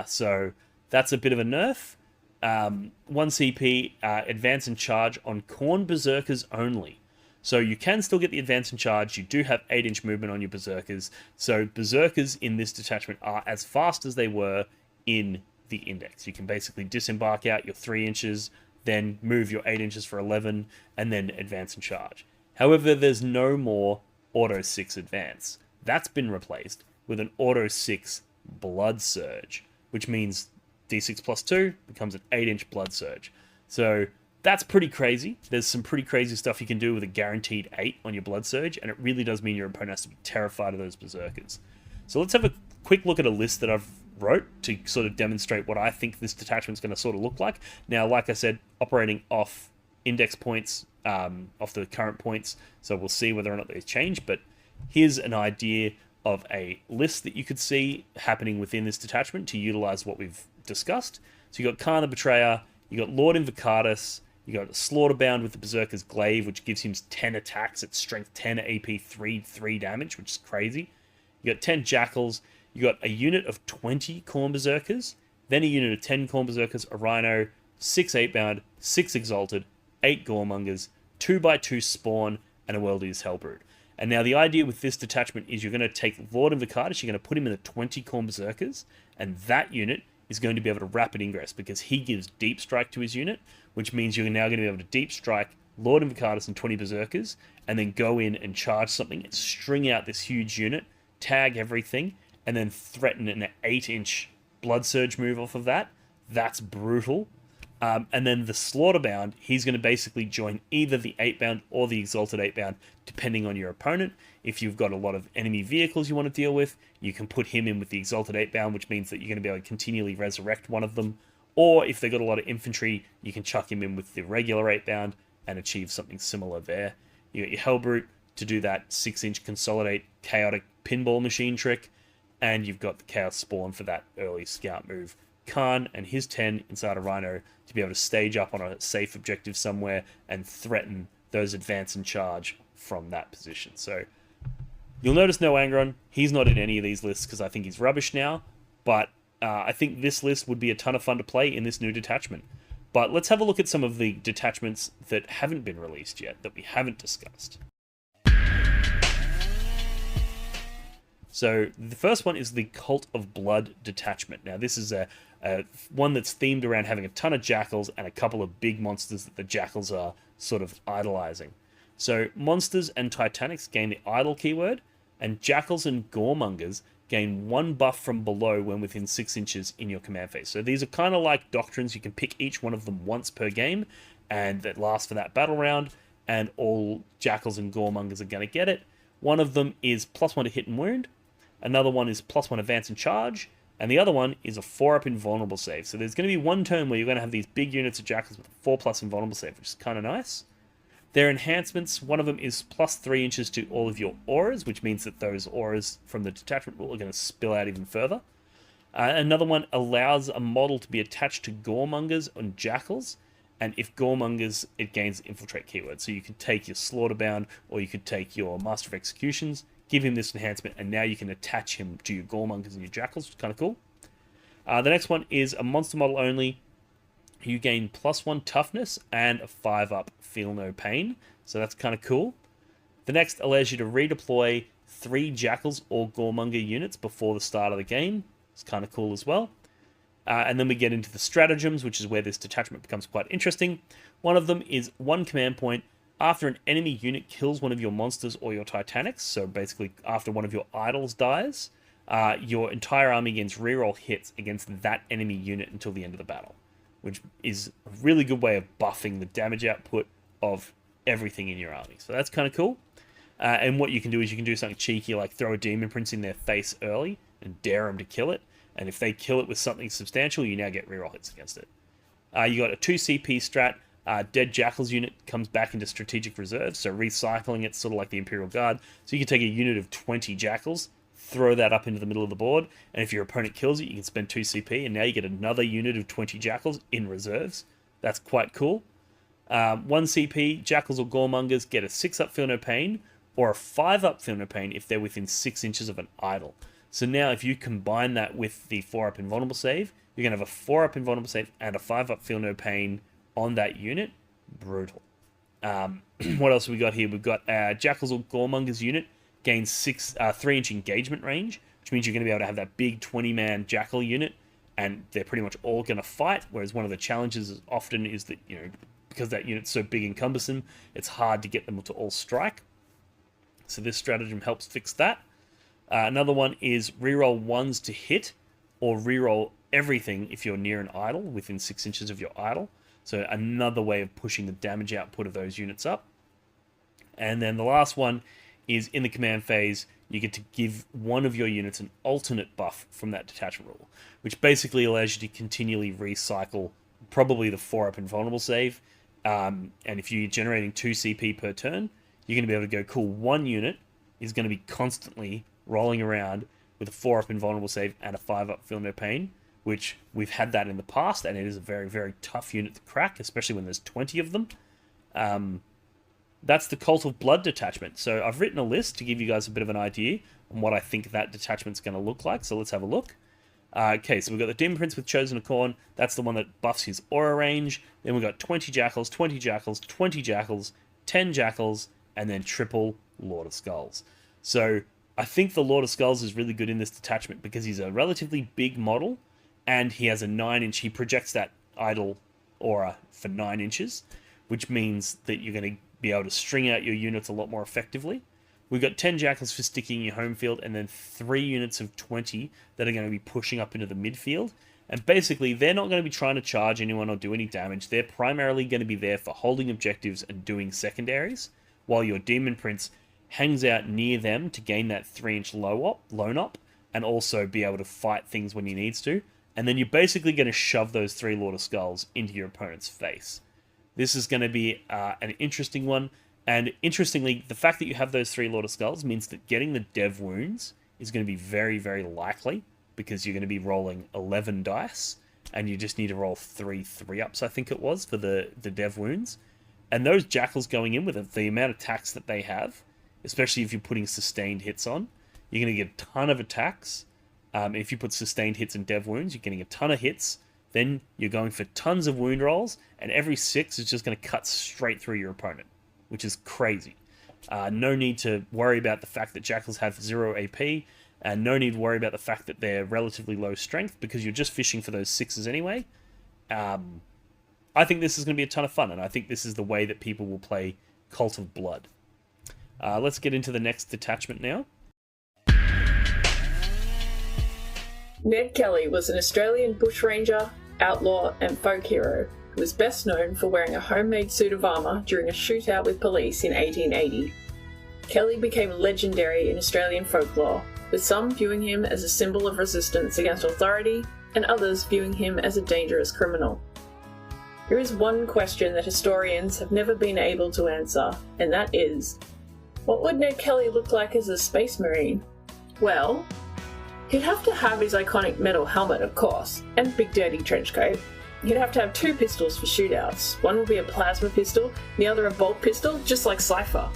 So that's a bit of a nerf. 1 CP, advance and charge on Khorne Berzerkers only. So you can still get the advance and charge. You do have 8-inch movement on your Berzerkers. So Berzerkers in this detachment are as fast as they were in the Index. You can basically disembark out your 3 inches, then move your 8 inches for 11, and then advance and charge. However, there's no more Auto 6 advance. That's been replaced with an Auto 6 Blood Surge, which means D6 plus 2 becomes an 8-inch Blood Surge. So that's pretty crazy. There's some pretty crazy stuff you can do with a guaranteed 8 on your Blood Surge, and it really does mean your opponent has to be terrified of those Berzerkers. So let's have a quick look at a list that I've wrote to sort of demonstrate what I think this detachment's going to sort of look like. Now, like I said, operating off Index points, off the current points, so we'll see whether or not they change, but here's an idea of a list that you could see happening within this detachment to utilize what we've discussed. So you got Khorne the Betrayer, you got Lord Invocatus, you got Slaughterband with the Berzerker's Glaive, which gives him 10 attacks at strength 10 AP 3 damage, which is crazy. You got 10 Jackals, you got a unit of 20 Khorne Berzerkers, then a unit of 10 Khorne Berzerkers, a Rhino, 6 8-bound, 6 Exalted, 8 Goremongers, 2x2 Spawn, and a World Eater's Hellbrood. And now the idea with this detachment is you're going to take Lord Invocatus, you're going to put him in the 20 Khorne Berzerkers, and that unit is going to be able to rapid ingress because he gives Deep Strike to his unit, which means you're now going to be able to Deep Strike Lord Invocatus and 20 Berzerkers, and then go in and charge something and string out this huge unit, tag everything, and then threaten an 8-inch Blood Surge move off of that. That's brutal. And then the Slaughterband, he's going to basically join either the 8-bound or the Exalted 8-bound, depending on your opponent. If you've got a lot of enemy vehicles you want to deal with, you can put him in with the Exalted 8-bound, which means that you're going to be able to continually resurrect one of them. Or if they've got a lot of infantry, you can chuck him in with the regular 8-bound and achieve something similar there. You got your Hellbrute to do that 6-inch Consolidate Chaotic Pinball Machine trick, and you've got the Chaos Spawn for that early scout move. Khorne and his 10 inside a Rhino to be able to stage up on a safe objective somewhere and threaten those advance and charge from that position. So you'll notice no Angron. He's not in any of these lists because I think he's rubbish now, but I think this list would be a ton of fun to play in this new detachment. But let's have a look at some of the detachments that haven't been released yet, that we haven't discussed. So the first one is the Cult of Blood detachment. Now this is a one that's themed around having a ton of Jackals and a couple of big monsters that the Jackals are sort of idolizing. So monsters and Titanics gain the idol keyword, and Jackals and Goremongers gain 1 buff from below when within 6 inches in your command phase. So these are kind of like doctrines. You can pick each one of them once per game, and that lasts for that battle round, and all Jackals and Goremongers are going to get it. One of them is +1 to hit and wound, another one is +1 advance and charge, and the other one is a 4-up invulnerable save. So there's going to be one turn where you're going to have these big units of Jackals with a 4+ invulnerable save, which is kind of nice. Their enhancements, one of them is +3 inches to all of your auras, which means that those auras from the detachment rule are going to spill out even further. Another one allows a model to be attached to Goremongers and Jackals, and if Goremongers, it gains the Infiltrate keyword. So you could take your Slaughterband, or you could take your Master of Executions, give him this enhancement, and now you can attach him to your Goremongers and your Jackals, which is kind of cool. The next one is a monster model only. You gain +1 toughness and a 5-up feel no pain, so that's kind of cool. The next allows you to redeploy 3 Jackals or Goremonger units before the start of the game. It's kind of cool as well. And then we get into the stratagems, which is where this detachment becomes quite interesting. One of them is 1 command point after an enemy unit kills one of your monsters or your Titanics, so basically after one of your idols dies, your entire army gains reroll hits against that enemy unit until the end of the battle, which is a really good way of buffing the damage output of everything in your army. So that's kind of cool. And what you can do is you can do something cheeky like throw a Demon Prince in their face early and dare them to kill it. And if they kill it with something substantial, you now get reroll hits against it. You got a 2 CP strat. Dead Jackals unit comes back into strategic reserve, so recycling it's sort of like the Imperial Guard. So you can take a unit of 20 Jackals, throw that up into the middle of the board, and if your opponent kills it, you can spend 2 CP, and now you get another unit of 20 Jackals in reserves. That's quite cool. 1 CP, Jackals or Goremongers get a 6-up Feel No Pain, or a 5-up Feel No Pain if they're within 6 inches of an idol. So now if you combine that with the 4-up Invulnerable save, you're going to have a 4-up Invulnerable save and a 5-up Feel No Pain on that unit. Brutal. What else have we got here? We've got Jackals or Goremongers unit gains 3-inch engagement range, which means you're going to be able to have that big 20-man Jackal unit, and they're pretty much all going to fight, whereas one of the challenges often is that, because that unit's so big and cumbersome, it's hard to get them to all strike. So this stratagem helps fix that. Another one is reroll 1s to hit, or reroll everything if you're near an idol, within 6 inches of your idol. So another way of pushing the damage output of those units up. And then the last one is in the command phase, you get to give one of your units an alternate buff from that detachment rule, which basically allows you to continually recycle probably the 4-up Invulnerable save. And if you're generating 2 CP per turn, you're going to be able to go, cool, one unit is going to be constantly rolling around with a 4-up Invulnerable save and a 5-up Feel No Pain, which we've had that in the past, and it is a very, very tough unit to crack, especially when there's 20 of them. That's the Cult of Blood detachment. So I've written a list to give you guys a bit of an idea on what I think that detachment's going to look like, so let's have a look. Okay, so we've got the Demon Prince with Chosen of Khorne. That's the one that buffs his aura range. Then we've got 20 Jackals, 20 Jackals, 20 Jackals, 10 Jackals, and then triple Lord of Skulls. So I think the Lord of Skulls is really good in this detachment because he's a relatively big model, and he has a 9-inch, he projects that idol aura for 9 inches, which means that you're going to be able to string out your units a lot more effectively. We've got 10 Jackals for sticking in your home field, and then 3 units of 20 that are going to be pushing up into the midfield. And basically, they're not going to be trying to charge anyone or do any damage. They're primarily going to be there for holding objectives and doing secondaries, while your Demon Prince hangs out near them to gain that 3-inch lone op, and also be able to fight things when he needs to. And then you're basically going to shove those 3 Lord of Skulls into your opponent's face. This is going to be an interesting one. And interestingly, the fact that you have those 3 Lord of Skulls means that getting the dev wounds is going to be very, very likely, because you're going to be rolling 11 dice, and you just need to roll 3 3-ups, I think it was, for the dev wounds. And those Jackals going in with it, the amount of attacks that they have, especially if you're putting sustained hits on, you're going to get a ton of attacks. If you put sustained hits and dev wounds, you're getting a ton of hits. Then you're going for tons of wound rolls, and every 6 is just going to cut straight through your opponent, which is crazy. No need to worry about the fact that Jackals have 0 AP, and no need to worry about the fact that they're relatively low strength, because you're just fishing for those 6s anyway. I think this is going to be a ton of fun, and I think this is the way that people will play Cult of Blood. Let's get into the next detachment now. Ned Kelly was an Australian bushranger, outlaw and folk hero who was best known for wearing a homemade suit of armour during a shootout with police in 1880. Kelly became legendary in Australian folklore, with some viewing him as a symbol of resistance against authority and others viewing him as a dangerous criminal. There is one question that historians have never been able to answer, and that is, what would Ned Kelly look like as a space marine? Well, he'd have to have his iconic metal helmet, of course, and big dirty trench coat. He'd have to have 2 pistols for shootouts. One would be a plasma pistol, the other a bolt pistol, just like Cypher.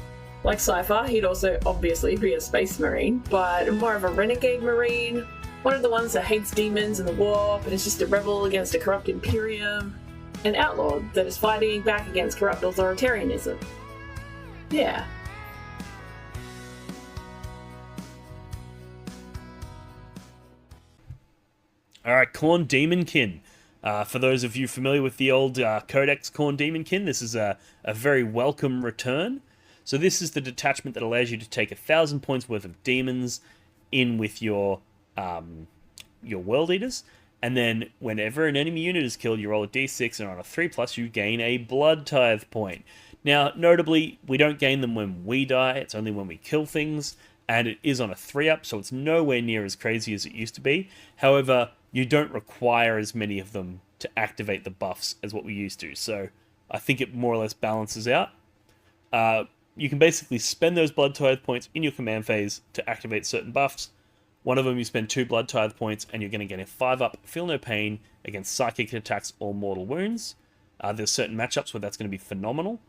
Like Cypher, he'd also obviously be a space marine, but more of a renegade marine, one of the ones that hates demons and the warp and is just a rebel against a corrupt imperium, an outlaw that is fighting back against corrupt authoritarianism. Yeah. Alright, Khorne Daemonkin. For those of you familiar with the old codex Khorne Daemonkin, this is a very welcome return. So this is the detachment that allows you to take 1,000 points worth of demons in with your your World Eaters. And then whenever an enemy unit is killed, you roll a d6, and on a 3+, you gain a Blood Tithe point. Now, notably, we don't gain them when we die, it's only when we kill things, and it is on a 3-up, so it's nowhere near as crazy as it used to be. However, you don't require as many of them to activate the buffs as what we used to, so I think it more or less balances out. You can basically spend those Blood Tithe points in your command phase to activate certain buffs. One of them you spend 2 Blood Tithe points and you're going to get a 5-up Feel No Pain against psychic attacks or mortal wounds. There's certain matchups where that's going to be phenomenal.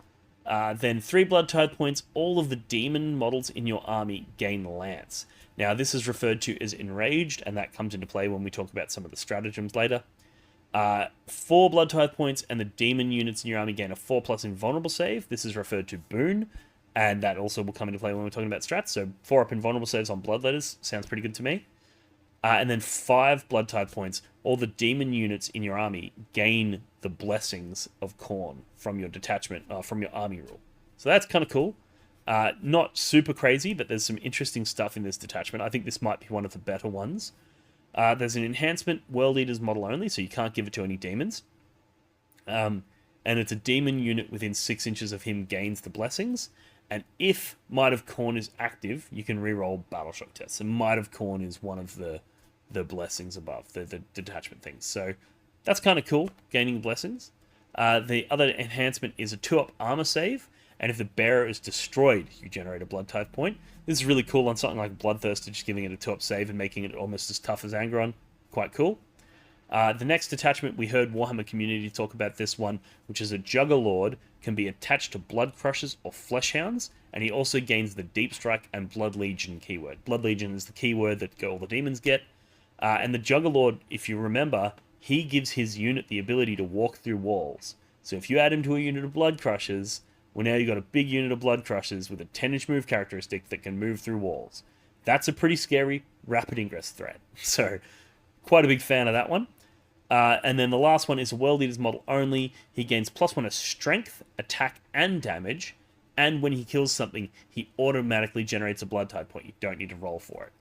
Then 3 Blood Tithe points, all of the demon models in your army gain Lance. Now this is referred to as Enraged, and that comes into play when we talk about some of the stratagems later. 4 Blood Tithe points and the demon units in your army gain a 4+ Invulnerable save. This is referred to Boon, and that also will come into play when we're talking about strats. So 4-up Invulnerable saves on Bloodletters sounds pretty good to me. And then 5 Blood Tithe points. All the demon units in your army gain the blessings of Khorne from your detachment, from your army rule. So that's kind of cool. Not super crazy, but there's some interesting stuff in this detachment. I think this might be one of the better ones. There's an enhancement, World Eaters model only, so you can't give it to any demons. And it's a demon unit within 6 inches of him gains the blessings. And if Might of Khorne is active, you can reroll Battleshock tests. And Might of Khorne is one of the blessings above, the detachment things. So that's kind of cool, gaining blessings. The other enhancement is a 2-up armor save. And if the bearer is destroyed, you generate a Blood Tithe point. This is really cool on something like Bloodthirster, just giving it a 2-up save and making it almost as tough as Angron. Quite cool. The next detachment, we heard Warhammer Community talk about this one, which is a Juggerlord, can be attached to Blood Crushers or Fleshhounds, and he also gains the Deep Strike and Blood Legion keyword. Blood Legion is the keyword that all the demons get. And the Juggerlord, if you remember, he gives his unit the ability to walk through walls. So if you add him to a unit of Blood Crushers, well, now you've got a big unit of Blood Crushers with a 10-inch move characteristic that can move through walls. That's a pretty scary rapid ingress threat. So, quite a big fan of that one. And then the last one is a World Eaters model only. He gains +1 of strength, attack, and damage. And when he kills something, he automatically generates a Blood Tithe point. You don't need to roll for it.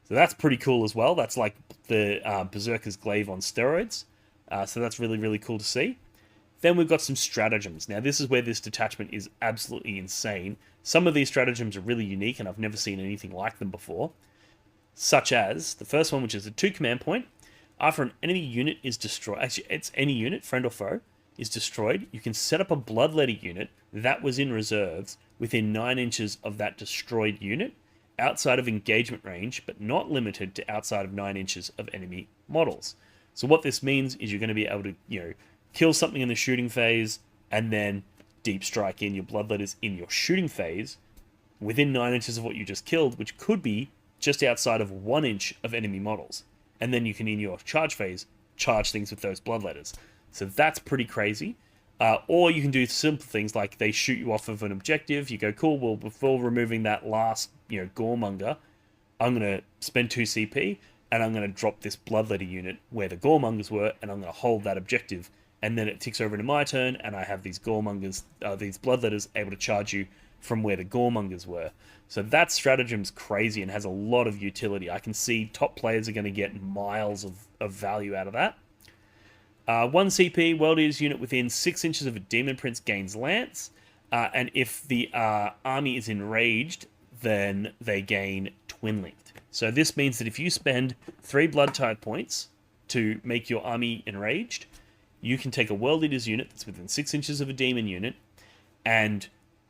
So that's pretty cool as well. That's like the Berzerker's Glaive on steroids. So that's really, really cool to see. Then we've got some stratagems. Now, this is where this detachment is absolutely insane. Some of these stratagems are really unique, and I've never seen anything like them before. Such as, the first one, which is a 2 command point. After an enemy unit is destroyed, actually, it's any unit, friend or foe, is destroyed, you can set up a Bloodletter unit that was in reserves within 9 inches of that destroyed unit, outside of engagement range, but not limited to outside of 9 inches of enemy models. So what this means is you're going to be able to, kill something in the shooting phase, and then deep strike in your Bloodletters in your shooting phase, within 9 inches of what you just killed, which could be just outside of 1 inch of enemy models. And then you can, in your charge phase, charge things with those Bloodletters. So that's pretty crazy. Or you can do simple things like they shoot you off of an objective, you go, cool, well, before removing that last, Goremonger, I'm going to spend 2 CP, and I'm going to drop this Bloodletter unit where the Goremongers were, and I'm going to hold that objective. And then it ticks over into my turn, and I have these Goremongers, these Bloodletters able to charge you from where the Goremongers were. So that stratagem's crazy and has a lot of utility. I can see top players are going to get miles of value out of that. 1 CP, World Eaters unit within 6 inches of a Demon Prince gains Lance. And if the army is enraged, then they gain Twin Linked. So this means that if you spend 3 Blood Tithe points to make your army enraged, you can take a World Eaters unit that's within 6 inches of a demon unit, and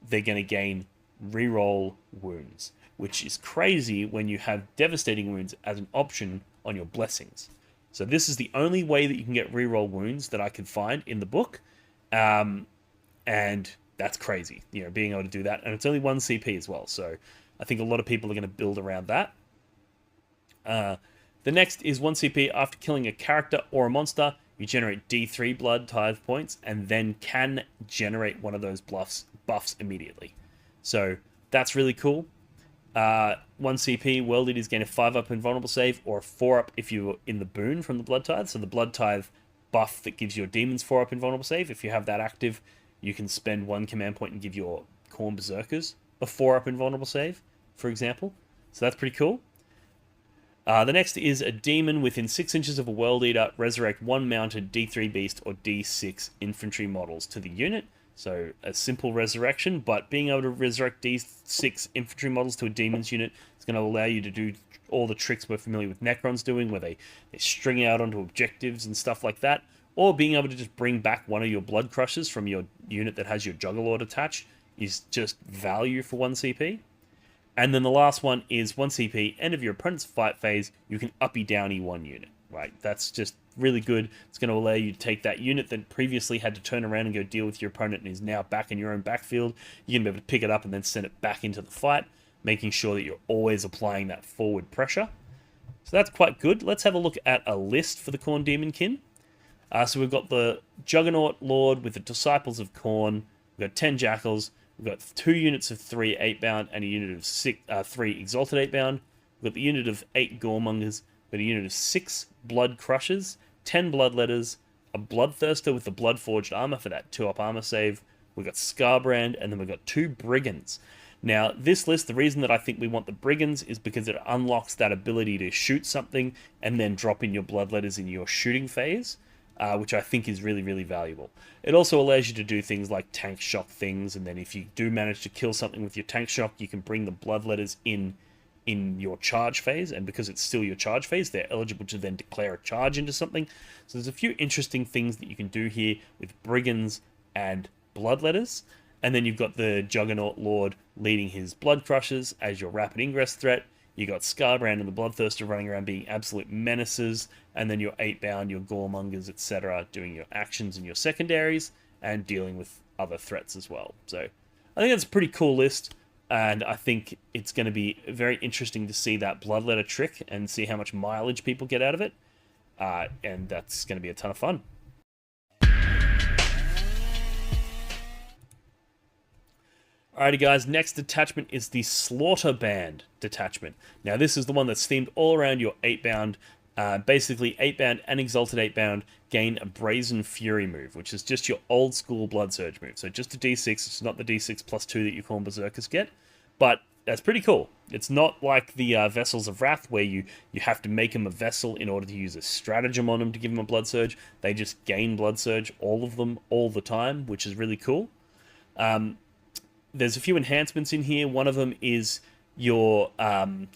they're going to gain reroll wounds, which is crazy when you have devastating wounds as an option on your blessings. So this is the only way that you can get reroll wounds that I can find in the book, and that's crazy, being able to do that. And it's only 1 CP as well, so I think a lot of people are going to build around that. The next is 1 CP. After killing a character or a monster, you generate D3 Blood Tithe points, and then can generate one of those buffs immediately. So that's really cool. 1 CP, World Eaters gain a 5-up Invulnerable save, or a 4-up if you're in the boon from the Blood Tithe. So the Blood Tithe buff that gives your demons 4-up Invulnerable save, if you have that active, you can spend 1 command point and give your Khorne Berzerkers a 4-up Invulnerable save, for example. So that's pretty cool. The next is a demon within 6 inches of a World Eater. Resurrect 1 mounted D3 Beast or D6 Infantry models to the unit. So a simple resurrection, but being able to resurrect D6 Infantry models to a demon's unit is going to allow you to do all the tricks we're familiar with Necrons doing, where they string out onto objectives and stuff like that. Or being able to just bring back one of your Blood Crushers from your unit that has your Juggerlord attached is just value for 1 CP. And then the last one is 1 CP, end of your opponent's fight phase, you can uppy downy 1 unit, right? That's just really good. It's going to allow you to take that unit that previously had to turn around and go deal with your opponent and is now back in your own backfield. You're going to be able to pick it up and then send it back into the fight, making sure that you're always applying that forward pressure. So that's quite good. Let's have a look at a list for the Khorne Daemonkin. So we've got the Juggernaut Lord with the Disciples of Khorne. We've got 10 Jackals. We've got 2 units of 3 8-bound and a unit of 3 Exalted 8-bound. We've got the unit of 8 Goremongers. We've got a unit of 6 Blood Crushers, 10 Bloodletters, a Bloodthirster with the Bloodforged armor for that 2-up armor save. We've got Scarbrand, and then we've got 2 Brigands. Now, this list, the reason that I think we want the Brigands is because it unlocks that ability to shoot something and then drop in your Bloodletters in your shooting phase. Which I think is really, really valuable. It also allows you to do things like tank shock things, and then if you do manage to kill something with your tank shock, you can bring the Bloodletters in your charge phase, and because it's still your charge phase, they're eligible to then declare a charge into something. So there's a few interesting things that you can do here with Brigands and Bloodletters, and then you've got the Juggernaut Lord leading his Blood Crushers as your rapid ingress threat. You got Scarbrand and the Bloodthirster running around being absolute menaces, and then your 8-bound, your Goremongers, etc., doing your actions and your secondaries, and dealing with other threats as well. So I think that's a pretty cool list, and I think it's going to be very interesting to see that Bloodletter trick and see how much mileage people get out of it, and that's going to be a ton of fun. Alrighty guys, next detachment is the Slaughterband detachment. Now this is the one that's themed all around your 8-bound. Basically 8-bound and Exalted 8-bound gain a Brazen Fury move, which is just your old school Blood Surge move. So just a D6, it's not the D6 plus 2 that you Khorne Berzerkers get, but that's pretty cool. It's not like the Vessels of Wrath where you have to make him a vessel in order to use a stratagem on him to give him a Blood Surge. They just gain Blood Surge, all of them, all the time, which is really cool. There's a few enhancements in here. One of them is your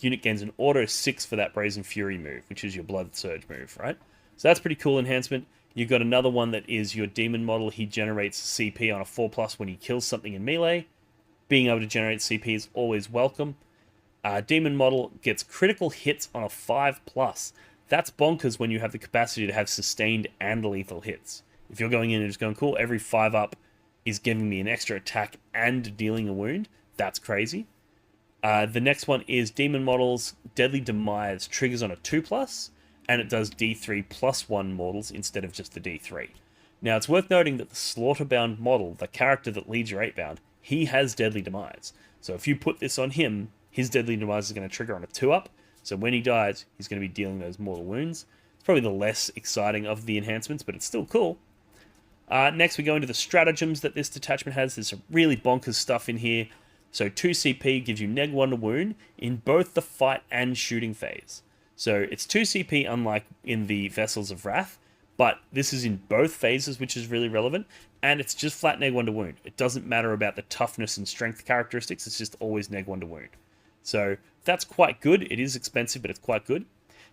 unit gains an auto 6 for that Brazen Fury move, which is your Blood Surge move, right? So that's pretty cool enhancement. You've got another one that is your Demon model. He generates CP on a 4+ when he kills something in melee. Being able to generate CP is always welcome. Demon model gets critical hits on a 5+. That's bonkers when you have the capacity to have sustained and lethal hits. If you're going in and just going, cool, every 5-up is giving me an extra attack and dealing a wound, that's crazy. The next one is Demon Models Deadly Demise triggers on a 2+, and it does D3 +1 mortals instead of just the D3. Now it's worth noting that the Slaughterband model, the character that leads your 8-bound, he has Deadly Demise. So if you put this on him, his Deadly Demise is going to trigger on a 2-up, so when he dies, he's going to be dealing those mortal wounds. It's probably the less exciting of the enhancements, but it's still cool. Next, we go into the stratagems that this detachment has. There's some really bonkers stuff in here. So 2 CP gives you -1 to wound in both the fight and shooting phase. So it's 2 CP unlike in the Vessels of Wrath, but this is in both phases, which is really relevant, and it's just flat -1 to wound. It doesn't matter about the toughness and strength characteristics, it's just always -1 to wound. So that's quite good. It is expensive, but it's quite good.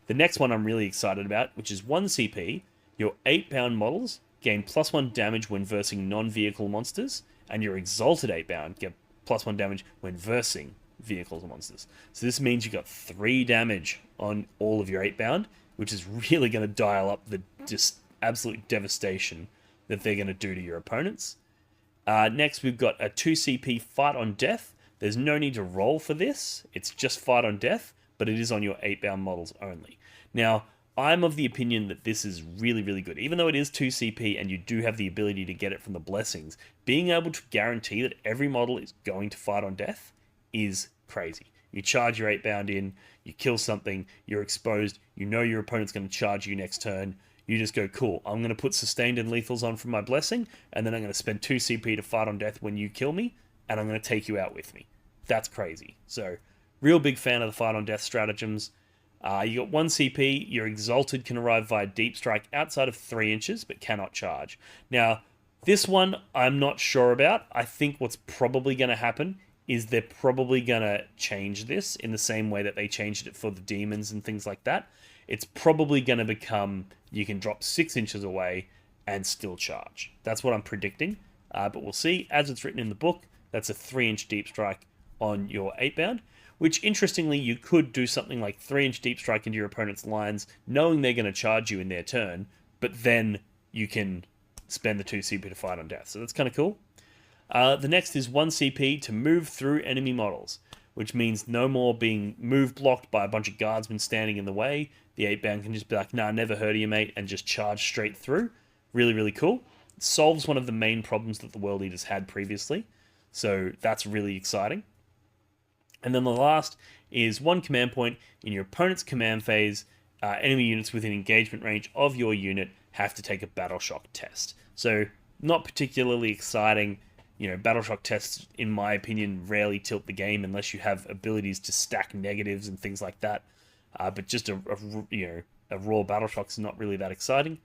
The next one I'm really excited about, which is 1 CP, your 8-bound models gain +1 damage when versing non-vehicle monsters, and your Exalted 8-bound get +1 damage when versing vehicles and monsters. So this means you got 3 damage on all of your 8-bound, which is really going to dial up the just absolute devastation that they're going to do to your opponents. Next, we've got a 2 CP Fight on Death. There's no need to roll for this. It's just Fight on Death, but it is on your 8-bound models only. Now, I'm of the opinion that this is really, really good. Even though it is 2 CP and you do have the ability to get it from the blessings, being able to guarantee that every model is going to fight on death is crazy. You charge your 8-bound in, you kill something, you're exposed, you know your opponent's going to charge you next turn, you just go, cool, I'm going to put sustained and lethals on from my blessing, and then I'm going to spend 2 CP to fight on death when you kill me, and I'm going to take you out with me. That's crazy. So, real big fan of the fight on death stratagems. You got 1 CP. Your Exalted can arrive via Deep Strike outside of 3 inches, but cannot charge. Now, this one I'm not sure about. I think what's probably going to happen is they're probably going to change this in the same way that they changed it for the demons and things like that. It's probably going to become you can drop 6 inches away and still charge. That's what I'm predicting. But we'll see. As it's written in the book, that's a 3-inch Deep Strike on your 8-bound, which interestingly, you could do something like 3-inch Deep Strike into your opponent's lines, knowing they're going to charge you in their turn, but then you can spend the 2 CP to fight on death. So that's kind of cool. The next is 1 CP to move through enemy models, which means no more being move blocked by a bunch of guardsmen standing in the way. The 8-bound can just be like, nah, never heard of you, mate, and just charge straight through. Really, really cool. It solves one of the main problems that the World Eaters had previously, so that's really exciting. And then the last is 1 command point in your opponent's command phase. Enemy units within engagement range of your unit have to take a battle shock test. So not particularly exciting. You know, battle shock tests, in my opinion, rarely tilt the game unless you have abilities to stack negatives and things like that. But just a raw battle shock is not really that exciting.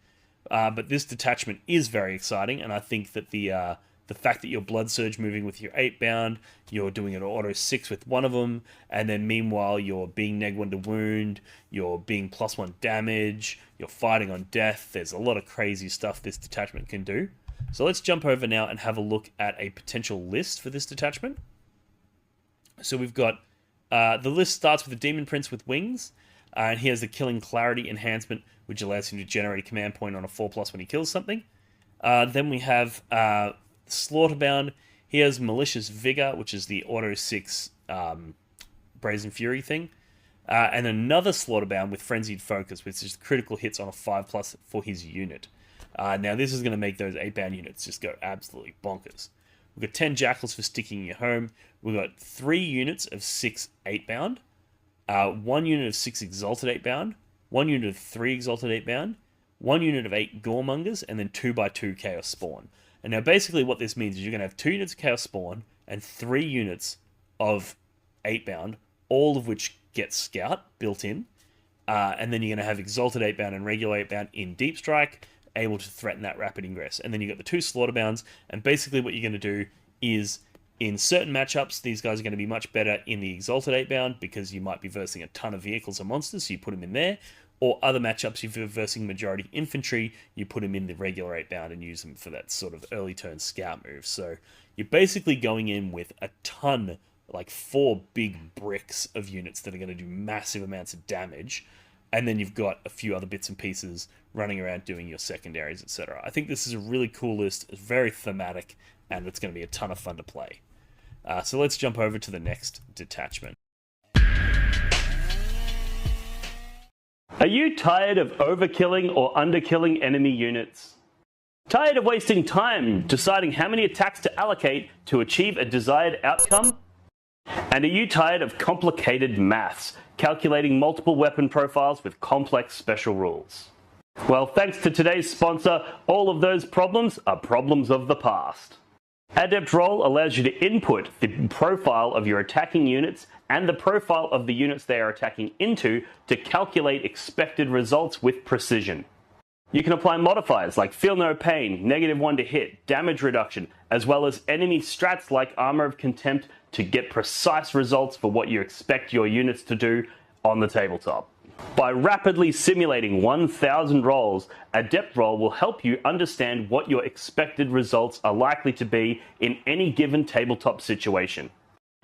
But this detachment is very exciting, and I think that the fact that you're Blood Surge moving with your 8-bound, you're doing an auto 6 with one of them, and then meanwhile you're being neg 1 to wound, you're being +1 damage, you're fighting on death. There's a lot of crazy stuff this detachment can do. So let's jump over now and have a look at a potential list for this detachment. So we've got, the list starts with a Demon Prince with wings, and he has the Killing Clarity enhancement, which allows him to generate a command point on a 4+ when he kills something. Then we have Slaughterband. He has Malicious Vigor, which is the auto 6 Brazen Fury thing. And another Slaughterband with Frenzied Focus, which is critical hits on a 5+ for his unit. Now this is going to make those 8-bound units just go absolutely bonkers. We've got 10 Jackals for sticking in your home. We've got 3 units of 6 8-bound. 1 unit of 6 Exalted 8-bound. 1 unit of 3 Exalted 8-bound. 1 unit of 8 Goremongers. And then 2x2 Chaos Spawn. And now basically what this means is you're going to have 2 units of Chaos Spawn and 3 units of 8-bound, all of which get Scout built in. And then you're going to have Exalted 8-bound and regular 8-bound in Deep Strike, able to threaten that rapid ingress. And then you've got the 2 Slaughterbounds, and basically what you're going to do is, in certain matchups, these guys are going to be much better in the Exalted 8-bound, because you might be versing a ton of vehicles and monsters, so you put them in there. Or other matchups, if you're versing majority infantry, you put them in the regular 8-bound and use them for that sort of early turn scout move. So you're basically going in with a ton, like 4 big bricks of units that are going to do massive amounts of damage. And then you've got a few other bits and pieces running around doing your secondaries, etc. I think this is a really cool list. It's very thematic, and it's going to be a ton of fun to play. So let's jump over to the next detachment. Are you tired of overkilling or underkilling enemy units? Tired of wasting time deciding how many attacks to allocate to achieve a desired outcome? And are you tired of complicated maths, calculating multiple weapon profiles with complex special rules? Well, thanks to today's sponsor, all of those problems are problems of the past. Adept Roll allows you to input the profile of your attacking units and the profile of the units they are attacking into to calculate expected results with precision. You can apply modifiers like Feel No Pain, -1 to hit, damage reduction, as well as enemy strats like Armor of Contempt to get precise results for what you expect your units to do on the tabletop. By rapidly simulating 1,000 rolls, Adept Roll will help you understand what your expected results are likely to be in any given tabletop situation.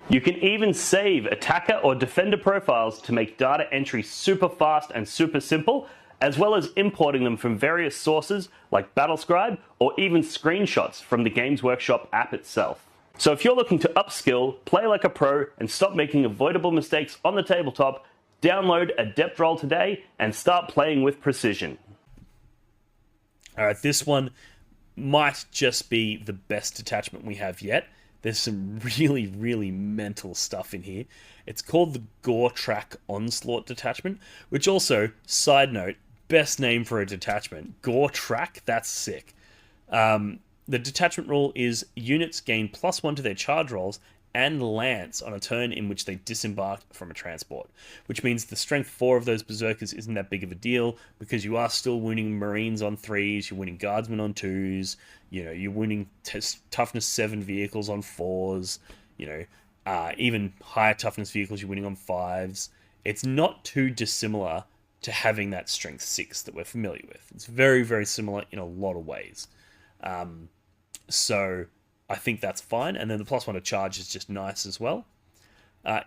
You can even save attacker or defender profiles to make data entry super fast and super simple, as well as importing them from various sources like Battlescribe or even screenshots from the Games Workshop app itself. So if you're looking to upskill, play like a pro, and stop making avoidable mistakes on the tabletop, download Adept Roll today and start playing with precision. Alright, this one might just be the best detachment we have yet. There's some really, really mental stuff in here. It's called the Goretrack Onslaught Detachment, which also, side note, best name for a detachment. Goretrack, that's sick. The detachment rule is units gain +1 to their charge rolls and lance on a turn in which they disembarked from a transport, which means the strength 4 of those Berzerkers isn't that big of a deal because you are still winning Marines on 3s, you're winning Guardsmen on 2s, you're winning toughness 7 vehicles on 4s, even higher toughness vehicles you're winning on 5s. It's not too dissimilar to having that strength 6 that we're familiar with. It's very, very similar in a lot of ways. So I think that's fine. And then the +1 to charge is just nice as well.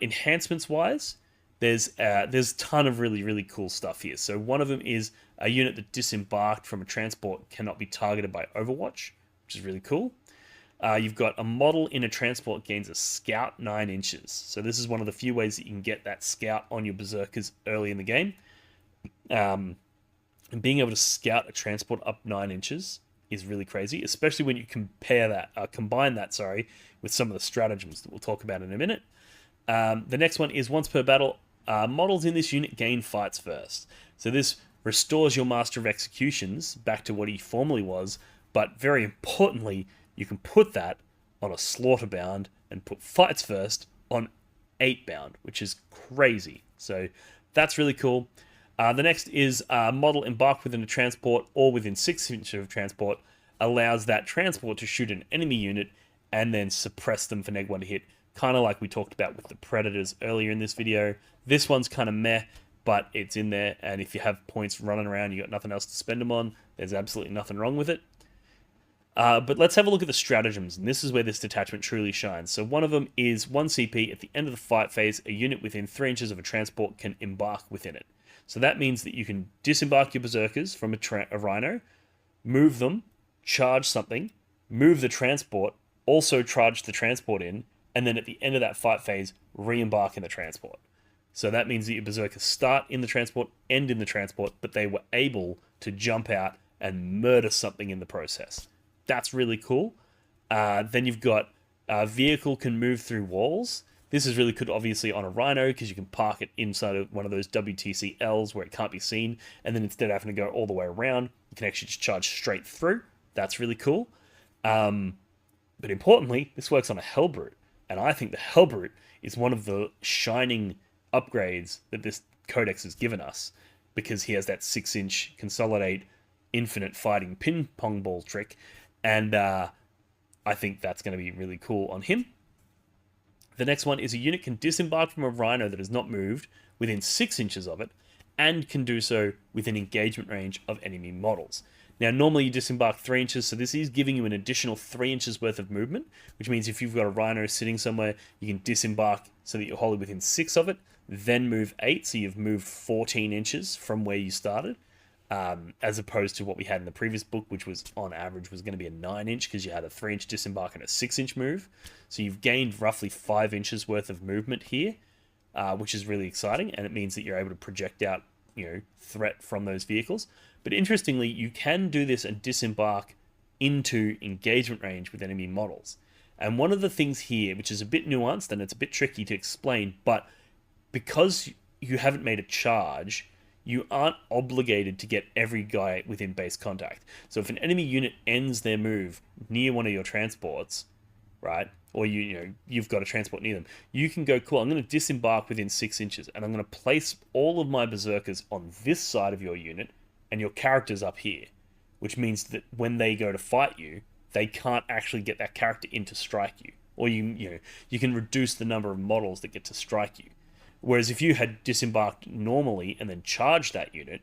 Enhancements wise, there's a ton of really, really cool stuff here. So one of them is a unit that disembarked from a transport cannot be targeted by Overwatch, which is really cool. You've got a model in a transport gains a scout 9 inches. So this is one of the few ways that you can get that scout on your Berzerkers early in the game. And being able to scout a transport up 9 inches is really crazy, especially when you combine that with some of the stratagems that we'll talk about in a minute. The next one is once per battle, models in this unit gain fights first. So this restores your Master of Executions back to what he formerly was, but very importantly, you can put that on a Slaughterband and put fights first on 8-bound, which is crazy. So that's really cool. The next is model embarked within a transport or within 6 inches of transport allows that transport to shoot an enemy unit and then suppress them for -1 to hit, kind of like we talked about with the Predators earlier in this video. This one's kind of meh, but it's in there, and if you have points running around, you got nothing else to spend them on, there's absolutely nothing wrong with it. But let's have a look at the stratagems, and this is where this detachment truly shines. So one of them is 1 CP. At the end of the fight phase, a unit within 3 inches of a transport can embark within it. So that means that you can disembark your Berzerkers from a Rhino, move them, charge something, move the transport, also charge the transport in, and then at the end of that fight phase, re-embark in the transport. So that means that your Berzerkers start in the transport, end in the transport, but they were able to jump out and murder something in the process. That's really cool. Then you've got a vehicle can move through walls. This is really good, obviously, on a Rhino, because you can park it inside of one of those WTCLs where it can't be seen, and then instead of having to go all the way around, you can actually just charge straight through. That's really cool. But importantly, this works on a Hellbrute, and I think the Hellbrute is one of the shining upgrades that this codex has given us, because he has that 6-inch consolidate infinite fighting ping pong ball trick, and I think that's going to be really cool on him. The next one is a unit can disembark from a Rhino that is not moved within 6 inches of it, and can do so within engagement range of enemy models. Now, normally you disembark 3 inches, so this is giving you an additional 3 inches worth of movement, which means if you've got a Rhino sitting somewhere, you can disembark so that you're wholly within 6 of it, then move 8, so you've moved 14 inches from where you started, as opposed to what we had in the previous book, which was on average was going to be a 9-inch because you had a 3-inch disembark and a 6-inch move. So you've gained roughly 5 inches worth of movement here, which is really exciting, and it means that you're able to project out, threat from those vehicles. But interestingly, you can do this and disembark into engagement range with enemy models. And one of the things here, which is a bit nuanced and it's a bit tricky to explain, but because you haven't made a charge, you aren't obligated to get every guy within base contact. So if an enemy unit ends their move near one of your transports, right, or you've got a transport near them, you can go, cool, I'm going to disembark within 6 inches, and I'm going to place all of my Berzerkers on this side of your unit, and your character's up here, which means that when they go to fight you, they can't actually get that character in to strike you, or you can reduce the number of models that get to strike you. Whereas if you had disembarked normally and then charged that unit,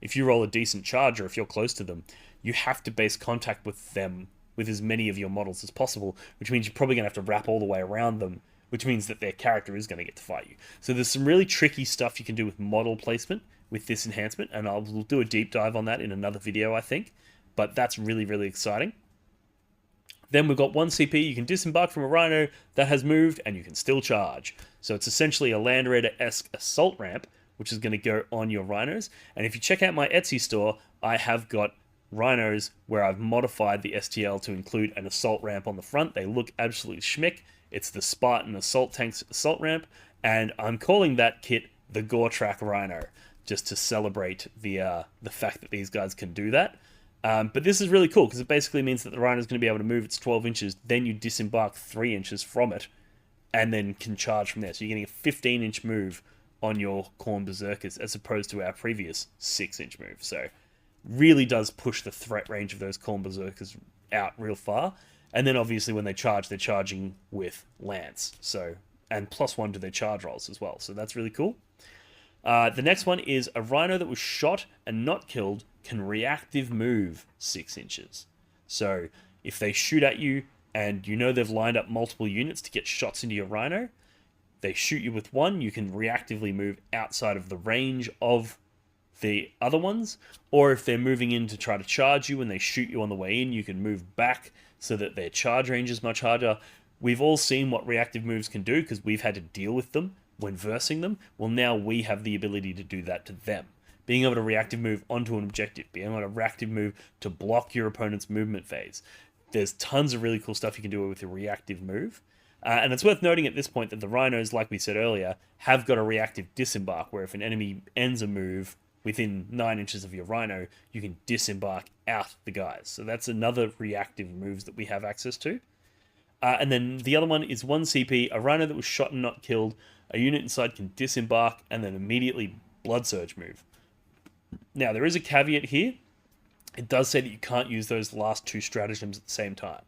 if you roll a decent charge or if you're close to them, you have to base contact with them with as many of your models as possible, which means you're probably going to have to wrap all the way around them, which means that their character is going to get to fight you. So there's some really tricky stuff you can do with model placement with this enhancement, and we'll do a deep dive on that in another video, I think. But that's really, really exciting. Then we've got 1 CP, you can disembark from a Rhino that has moved, and you can still charge. So it's essentially a Land Raider-esque assault ramp, which is going to go on your Rhinos. And if you check out my Etsy store, I have got Rhinos where I've modified the STL to include an assault ramp on the front. They look absolutely schmick. It's the Spartan Assault Tanks assault ramp, and I'm calling that kit the Goretrack Rhino, just to celebrate the fact that these guys can do that. But this is really cool because it basically means that the Rhino is going to be able to move its 12 inches, then you disembark 3 inches from it, and then can charge from there. So you're getting a 15-inch move on your Khorne Berzerkers as opposed to our previous 6-inch move. So really does push the threat range of those Khorne Berzerkers out real far. And then obviously when they charge, they're charging with Lance. So, and +1 to their charge rolls as well. So that's really cool. The next one is a Rhino that was shot and not killed can reactive move 6 inches. So if they shoot at you and you know they've lined up multiple units to get shots into your Rhino, they shoot you with one, you can reactively move outside of the range of the other ones. Or if they're moving in to try to charge you and they shoot you on the way in, you can move back so that their charge range is much harder. We've all seen what reactive moves can do because we've had to deal with them when versing them. Well, now we have the ability to do that to them. Being able to reactive move onto an objective, being able to reactive move to block your opponent's movement phase. There's tons of really cool stuff you can do with a reactive move. And it's worth noting at this point that the Rhinos, like we said earlier, have got a reactive disembark, where if an enemy ends a move within 9 inches of your Rhino, you can disembark out the guys. So that's another reactive moves that we have access to. And then the other one is 1 CP, a Rhino that was shot and not killed. A unit inside can disembark and then immediately Blood Surge move. Now, there is a caveat here. It does say that you can't use those last two stratagems at the same time.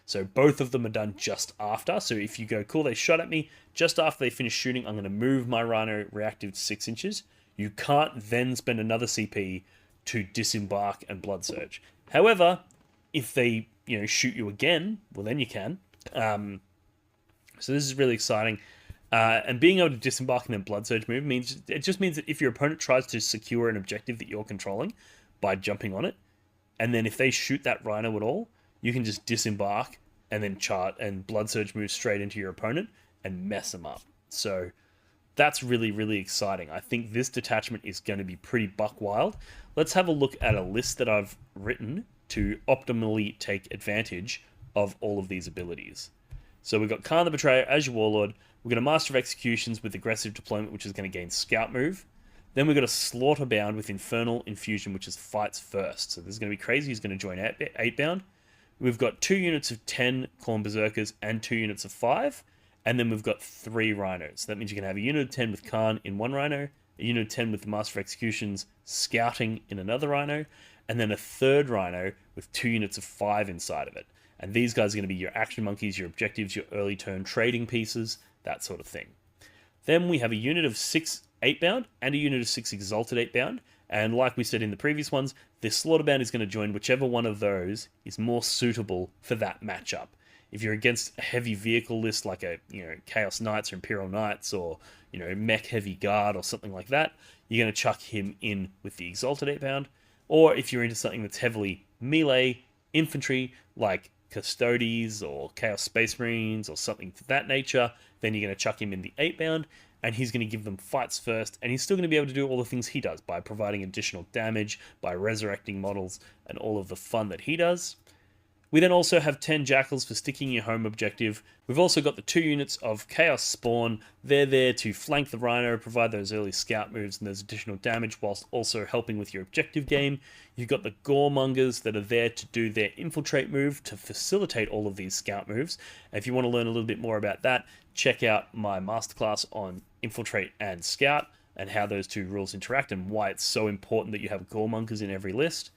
So both of them are done just after. So if you go, cool, they shot at me, just after they finish shooting, I'm going to move my Rhino reactive to 6 inches. You can't then spend another CP to disembark and Blood Surge. However, if they shoot you again, well then you can. So this is really exciting. And being able to disembark and then Blood Surge move just means that if your opponent tries to secure an objective that you're controlling by jumping on it, and then if they shoot that Rhino at all, you can just disembark and then chart and Blood Surge move straight into your opponent and mess them up. So that's really, really exciting. I think this detachment is going to be pretty buck wild. Let's have a look at a list that I've written to optimally take advantage of all of these abilities. So we've got Khorne the Betrayer as your Warlord. We've got a Master of Executions with Aggressive Deployment, which is going to gain Scout Move. Then we've got a Slaughterband with Infernal Infusion, which is Fights First. So this is going to be crazy. He's going to join 8-bound. We've got 2 units of 10 Khorne Berzerkers and 2 units of 5. And then we've got 3 Rhinos. That means you can have a unit of 10 with Khorne in one Rhino, a unit of 10 with the Master of Executions scouting in another Rhino, and then a third Rhino with 2 units of 5 inside of it. And these guys are going to be your action monkeys, your objectives, your early turn trading pieces, that sort of thing. Then we have a unit of 6 8-bound and a unit of 6 Exalted 8-bound. And like we said in the previous ones, this Slaughterband is going to join whichever one of those is more suitable for that matchup. If you're against a heavy vehicle list like a Chaos Knights or Imperial Knights or Mech Heavy Guard or something like that, you're going to chuck him in with the Exalted 8-bound. Or if you're into something that's heavily melee infantry like Custodes or Chaos Space Marines or something to that nature, then you're going to chuck him in the 8-bound, and he's going to give them Fights First, and he's still going to be able to do all the things he does by providing additional damage, by resurrecting models, and all of the fun that he does. We then also have 10 Jackals for sticking your home objective. We've also got the 2 units of Chaos Spawn. They're there to flank the Rhino, provide those early scout moves and those additional damage whilst also helping with your objective game. You've got the Goremongers that are there to do their Infiltrate move to facilitate all of these scout moves. And if you want to learn a little bit more about that, check out my masterclass on Infiltrate and Scout and how those two rules interact and why it's so important that you have Goremongers in every list.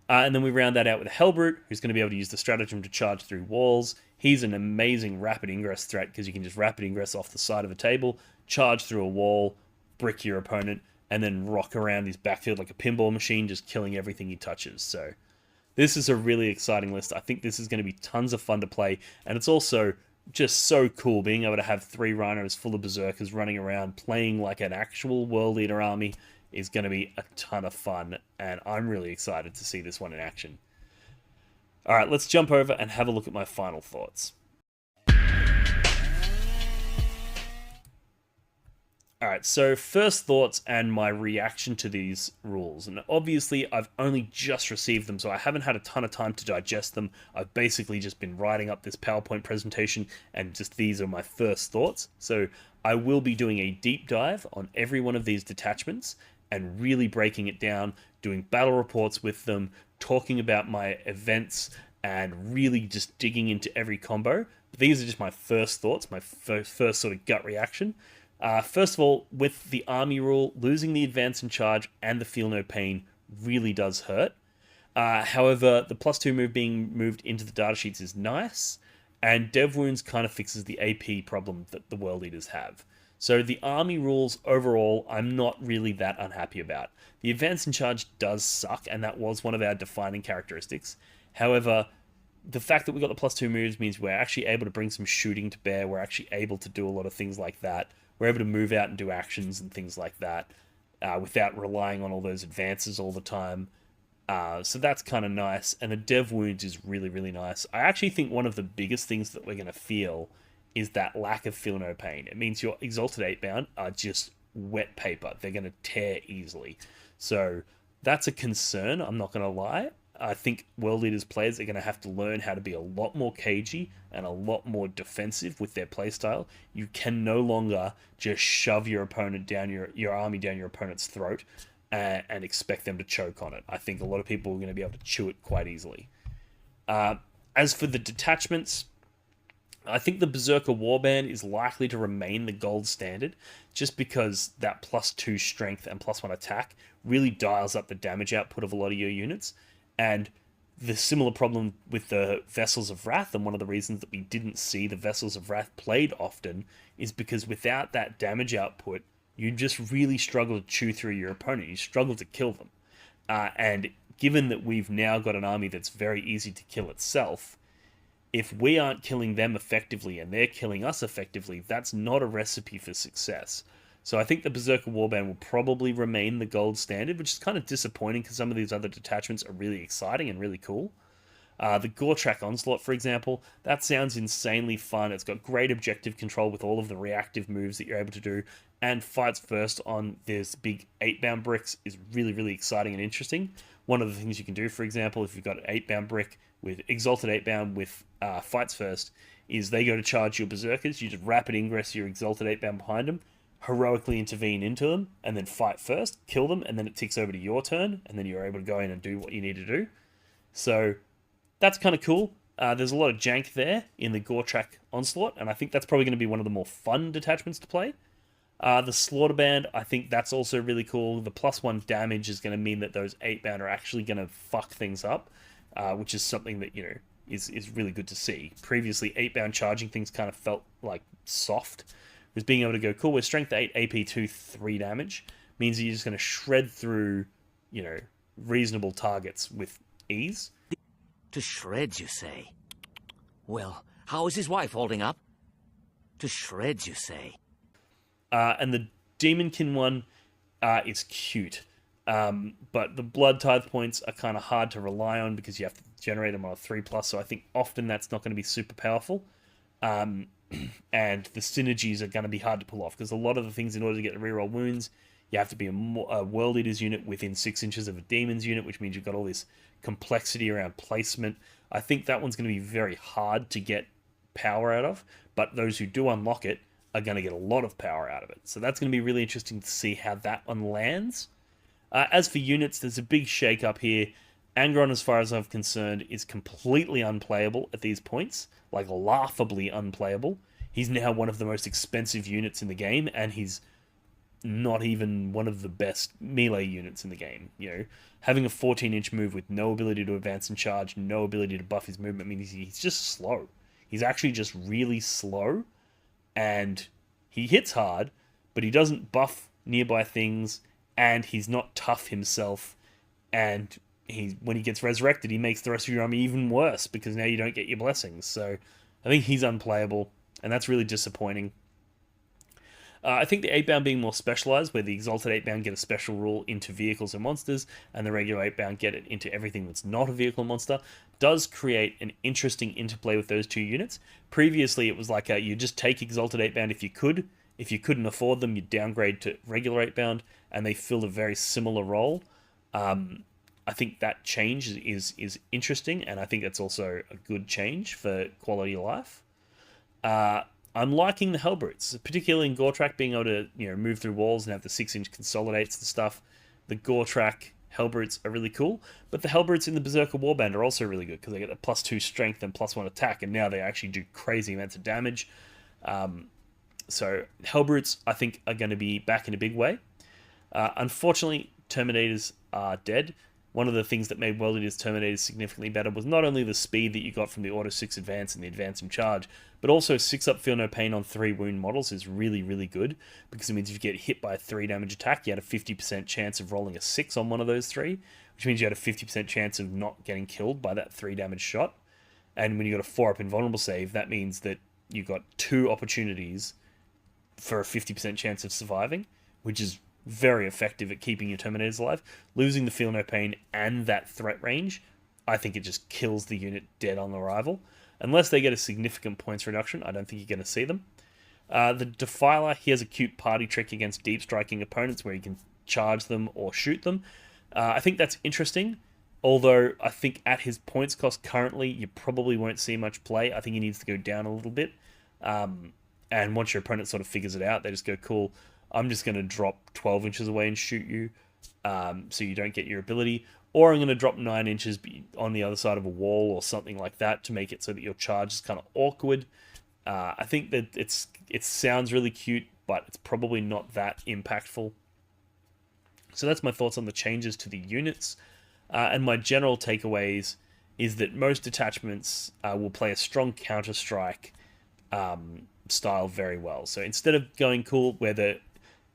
And then we round that out with a Hellbrute, who's going to be able to use the stratagem to charge through walls. He's an amazing rapid ingress threat because you can just rapid ingress off the side of a table, charge through a wall, brick your opponent, and then rock around his backfield like a pinball machine, just killing everything he touches. So this is a really exciting list. I think this is going to be tons of fun to play, and it's also just so cool being able to have 3 Rhinos full of Berzerkers running around playing like an actual World Leader army is going to be a ton of fun, and I'm really excited to see this one in action. Alright, let's jump over and have a look at my final thoughts. Alright, so first thoughts and my reaction to these rules. And obviously, I've only just received them, so I haven't had a ton of time to digest them. I've basically just been writing up this PowerPoint presentation, and just these are my first thoughts. So I will be doing a deep dive on every one of these detachments, and really breaking it down, doing battle reports with them, talking about my events, and really just digging into every combo. these are just my first thoughts, my first sort of gut reaction. First of all, with the army rule, losing the advance and charge and the feel no pain really does hurt. However, the +2 move being moved into the data sheets is nice, and Dev Wounds kind of fixes the AP problem that the World Eaters have. So the army rules overall, I'm not really that unhappy about. The advance and charge does suck, and that was one of our defining characteristics. However, the fact that we got the +2 moves means we're actually able to bring some shooting to bear. We're actually able to do a lot of things like that. We're able to move out and do actions and things like that without relying on all those advances all the time. So that's kind of nice. And the Dev Wounds is really, really nice. I actually think one of the biggest things that we're going to feel is that lack of feel no pain. It means your Exalted 8-bound are just wet paper. They're going to tear easily. So that's a concern, I'm not going to lie. I think World Eaters players are going to have to learn how to be a lot more cagey and a lot more defensive with their playstyle. You can no longer just shove your opponent down your army down your opponent's throat and expect them to choke on it. I think a lot of people are going to be able to chew it quite easily. As for the detachments, I think the Berzerker Warband is likely to remain the gold standard just because that +2 strength and +1 attack really dials up the damage output of a lot of your units. And the similar problem with the Vessels of Wrath, and one of the reasons that we didn't see the Vessels of Wrath played often, is because without that damage output, you just really struggle to chew through your opponent. You struggle to kill them. And given that we've now got an army that's very easy to kill itself, if we aren't killing them effectively and they're killing us effectively, that's not a recipe for success. So I think the Berzerker Warband will probably remain the gold standard, which is kind of disappointing because some of these other detachments are really exciting and really cool. The Goretrack Onslaught, for example, that sounds insanely fun. It's got great objective control with all of the reactive moves that you're able to do, and fights first on this big 8-bound bricks is really, really exciting and interesting. One of the things you can do, for example, if you've got an 8-bound brick with Exalted 8-bound with fights first, is they go to charge your Berzerkers, you just rapid ingress your Exalted 8-bound behind them, heroically intervene into them, and then fight first, kill them, and then it ticks over to your turn, and then you're able to go in and do what you need to do. So that's kind of cool. There's a lot of jank there in the Goretrack Onslaught, and I think that's probably going to be one of the more fun detachments to play. The Slaughterband, I think that's also really cool. The +1 damage is going to mean that those 8-bound are actually going to fuck things up, which is something that, is really good to see. Previously, 8-bound charging things kind of felt like soft. Was being able to go, cool, we're strength 8, AP 2, 3 damage, means that you're just going to shred through, reasonable targets with ease. To shreds, you say? Well, how is his wife holding up? To shreds, you say? And the Daemonkin one is cute. But the Blood Tithe points are kind of hard to rely on because you have to generate them on a 3+, so I think often that's not going to be super powerful. And the synergies are going to be hard to pull off because a lot of the things, in order to get the reroll wounds, you have to be a World Eaters unit within 6 inches of a Demon's unit, which means you've got all this complexity around placement. I think that one's going to be very hard to get power out of, but those who do unlock it are going to get a lot of power out of it. So that's going to be really interesting to see how that one lands. As for units, there's a big shake-up here. Angron, as far as I'm concerned, is completely unplayable at these points, like laughably unplayable. He's now one of the most expensive units in the game, and he's not even one of the best melee units in the game. Having a 14-inch move with no ability to advance and charge, no ability to buff his movement, means he's just slow. He's actually just really slow, and he hits hard, but he doesn't buff nearby things, and he's not tough himself, and when he gets resurrected, he makes the rest of your army even worse, because now you don't get your blessings. So I think he's unplayable, and that's really disappointing. I think the 8-bound being more specialized, where the Exalted 8-bound get a special rule into vehicles and monsters, and the regular 8-bound get it into everything that's not a vehicle monster, does create an interesting interplay with those two units. Previously, it was like you just take Exalted 8-bound if you could. If you couldn't afford them, you downgrade to regular 8-bound, and they fill a very similar role. I think that change is interesting, and I think that's also a good change for quality of life. I'm liking the Hellbrutes, particularly in Goretrack, being able to move through walls and have the 6-inch consolidates and stuff. The Goretrack Hellbrutes are really cool, but the Hellbrutes in the Berzerker Warband are also really good because they get a +2 strength and +1 attack, and now they actually do crazy amounts of damage. So Hellbrutes, I think, are going to be back in a big way. Unfortunately, Terminators are dead. One of the things that made World Eaters Terminators significantly better was not only the speed that you got from the Auto 6 Advance and the Advance and Charge, but also 6 up Feel No Pain on 3 wound models is really, really good, because it means if you get hit by a 3 damage attack, you had a 50% chance of rolling a 6 on one of those 3, which means you had a 50% chance of not getting killed by that 3 damage shot. And when you got a 4 up Invulnerable save, that means that you got 2 opportunities for a 50% chance of surviving, which is very effective at keeping your Terminators alive. Losing the Feel No Pain and that threat range, I think it just kills the unit dead on arrival. Unless they get a significant points reduction, I don't think you're going to see them. The Defiler, he has a cute party trick against deep striking opponents where you can charge them or shoot them. I think that's interesting, although I think at his points cost currently, you probably won't see much play. I think he needs to go down a little bit. And once your opponent sort of figures it out, they just go, cool, I'm just going to drop 12 inches away and shoot you, so you don't get your ability. Or I'm going to drop 9 inches on the other side of a wall or something like that to make it so that your charge is kind of awkward. I think that it sounds really cute, but it's probably not that impactful. So that's my thoughts on the changes to the units. And my general takeaways is that most detachments will play a strong Counter-Strike style very well. So instead of going cool,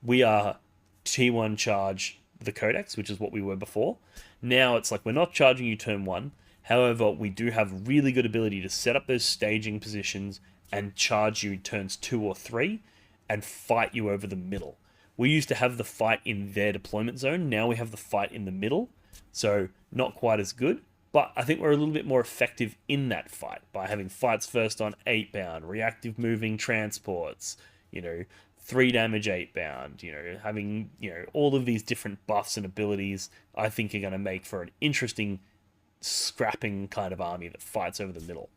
we are T1 charge the codex, which is what we were before. Now it's like we're not charging you turn 1. However, we do have really good ability to set up those staging positions and charge you turns 2 or 3 and fight you over the middle. We used to have the fight in their deployment zone. Now we have the fight in the middle. So not quite as good, but I think we're a little bit more effective in that fight by having fights first on 8-bound, reactive moving transports, 3 damage 8-bound, having, all of these different buffs and abilities, I think are going to make for an interesting scrapping kind of army that fights over the middle.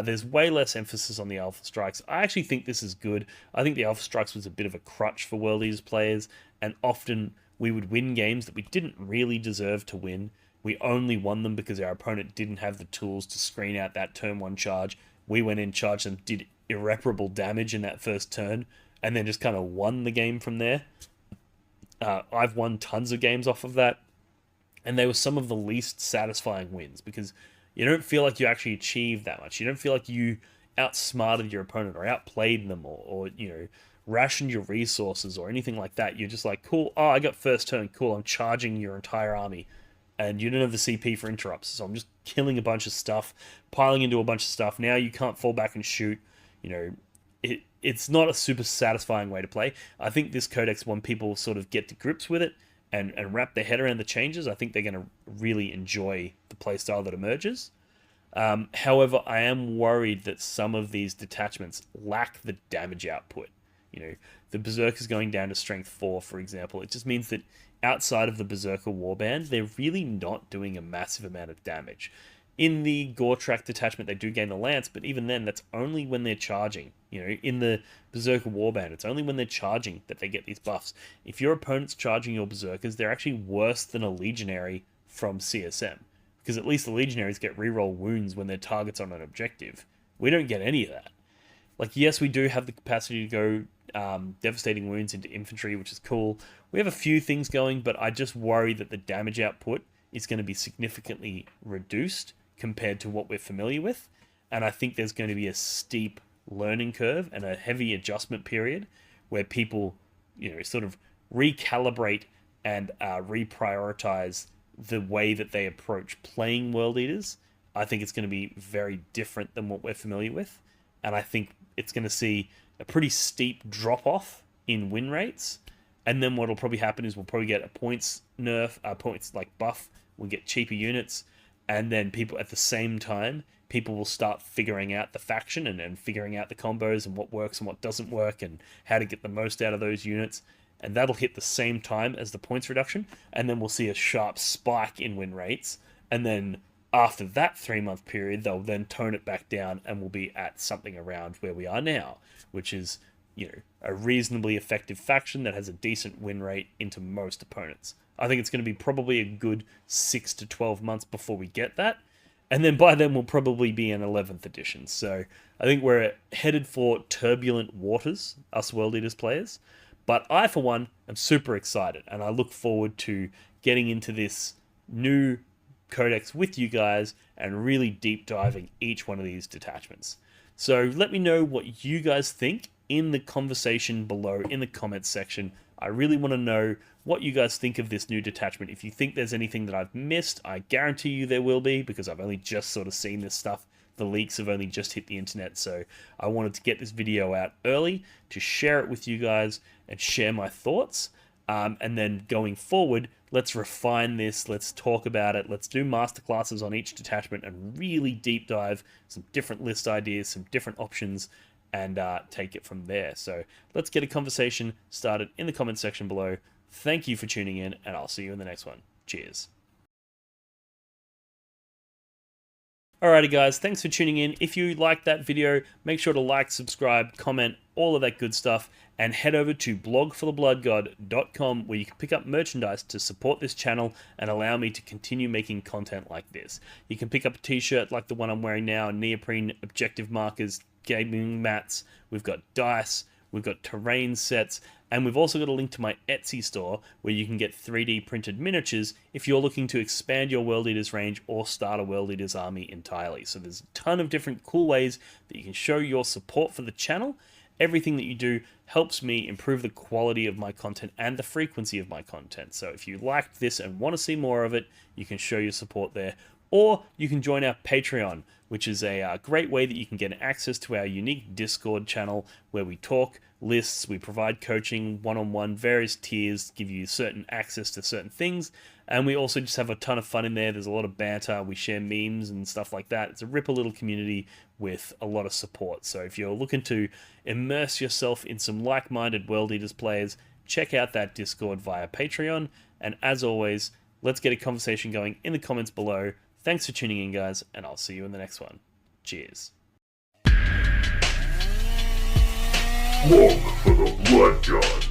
There's way less emphasis on the Alpha Strikes. I actually think this is good. I think the Alpha Strikes was a bit of a crutch for World Eaters players, and often we would win games that we didn't really deserve to win. We only won them because our opponent didn't have the tools to screen out that turn 1 charge. We went in, charged them, did irreparable damage in that first turn, and then just kind of won the game from there. I've won tons of games off of that, and they were some of the least satisfying wins because you don't feel like you actually achieved that much. You don't feel like you outsmarted your opponent or outplayed them or rationed your resources or anything like that. You're just like, cool, oh, I got first turn, cool, I'm charging your entire army, and you don't have the CP for interrupts, so I'm just killing a bunch of stuff, piling into a bunch of stuff. Now you can't fall back and shoot. It's not a super satisfying way to play. I think this codex, when people sort of get to grips with it and wrap their head around the changes, I think they're going to really enjoy the playstyle that emerges. However, I am worried that some of these detachments lack the damage output. The Berzerker's going down to strength 4, for example. It just means that outside of the Berzerker Warband, they're really not doing a massive amount of damage. In the Goretrack detachment, they do gain the Lance, but even then, that's only when they're charging. In the Berzerker Warband, it's only when they're charging that they get these buffs. If your opponent's charging your Berzerkers, they're actually worse than a Legionary from CSM. Because at least the Legionaries get reroll wounds when their target's on an objective. We don't get any of that. Yes, we do have the capacity to go devastating wounds into infantry, which is cool. We have a few things going, but I just worry that the damage output is going to be significantly reduced compared to what we're familiar with. And I think there's going to be a steep learning curve and a heavy adjustment period where people, sort of recalibrate and reprioritize the way that they approach playing World Eaters. I think it's going to be very different than what we're familiar with. And I think it's going to see a pretty steep drop-off in win rates. And then what'll probably happen is we'll probably get a points nerf, points buff. We'll get cheaper units. And then people, at the same time, people will start figuring out the faction and figuring out the combos and what works and what doesn't work and how to get the most out of those units. And that'll hit the same time as the points reduction. And then we'll see a sharp spike in win rates. And then after that 3-month period, they'll then tone it back down and we'll be at something around where we are now, which is, a reasonably effective faction that has a decent win rate into most opponents. I think it's going to be probably a good 6 to 12 months before we get that. And then by then we'll probably be in 11th edition. So I think we're headed for turbulent waters, us World Eaters players. But I, for one, am super excited. And I look forward to getting into this new codex with you guys and really deep diving each one of these detachments. So let me know what you guys think in the conversation below, in the comments section. I really want to know what you guys think of this new detachment. If you think there's anything that I've missed, I guarantee you there will be, because I've only just sort of seen this stuff. The leaks have only just hit the internet, so I wanted to get this video out early to share it with you guys and share my thoughts. And then going forward, let's refine this, let's talk about it, let's do masterclasses on each detachment and really deep dive some different list ideas, some different options, and take it from there. So let's get a conversation started in the comment section below. Thank you for tuning in, and I'll see you in the next one. Cheers. Alrighty guys, thanks for tuning in. If you liked that video, make sure to like, subscribe, comment, all of that good stuff, and head over to blogforthebloodgod.com where you can pick up merchandise to support this channel and allow me to continue making content like this. You can pick up a t-shirt like the one I'm wearing now, neoprene objective markers, gaming mats, we've got dice, we've got terrain sets, and we've also got a link to my Etsy store where you can get 3D printed miniatures if you're looking to expand your World Eaters range or start a World Eaters army entirely. So there's a ton of different cool ways that you can show your support for the channel. Everything that you do helps me improve the quality of my content and the frequency of my content. So if you liked this and want to see more of it, you can show your support there. Or you can join our Patreon, which is a great way that you can get access to our unique Discord channel where we talk lists, we provide coaching, one-on-one, various tiers, give you certain access to certain things, and we also just have a ton of fun in there. There's a lot of banter, we share memes and stuff like that. It's a ripple little community with a lot of support. So if you're looking to immerse yourself in some like-minded World Eaters players, check out that Discord via Patreon, and as always, let's get a conversation going in the comments below. Thanks for tuning in, guys, and I'll see you in the next one. Cheers. Walk for the Blood God.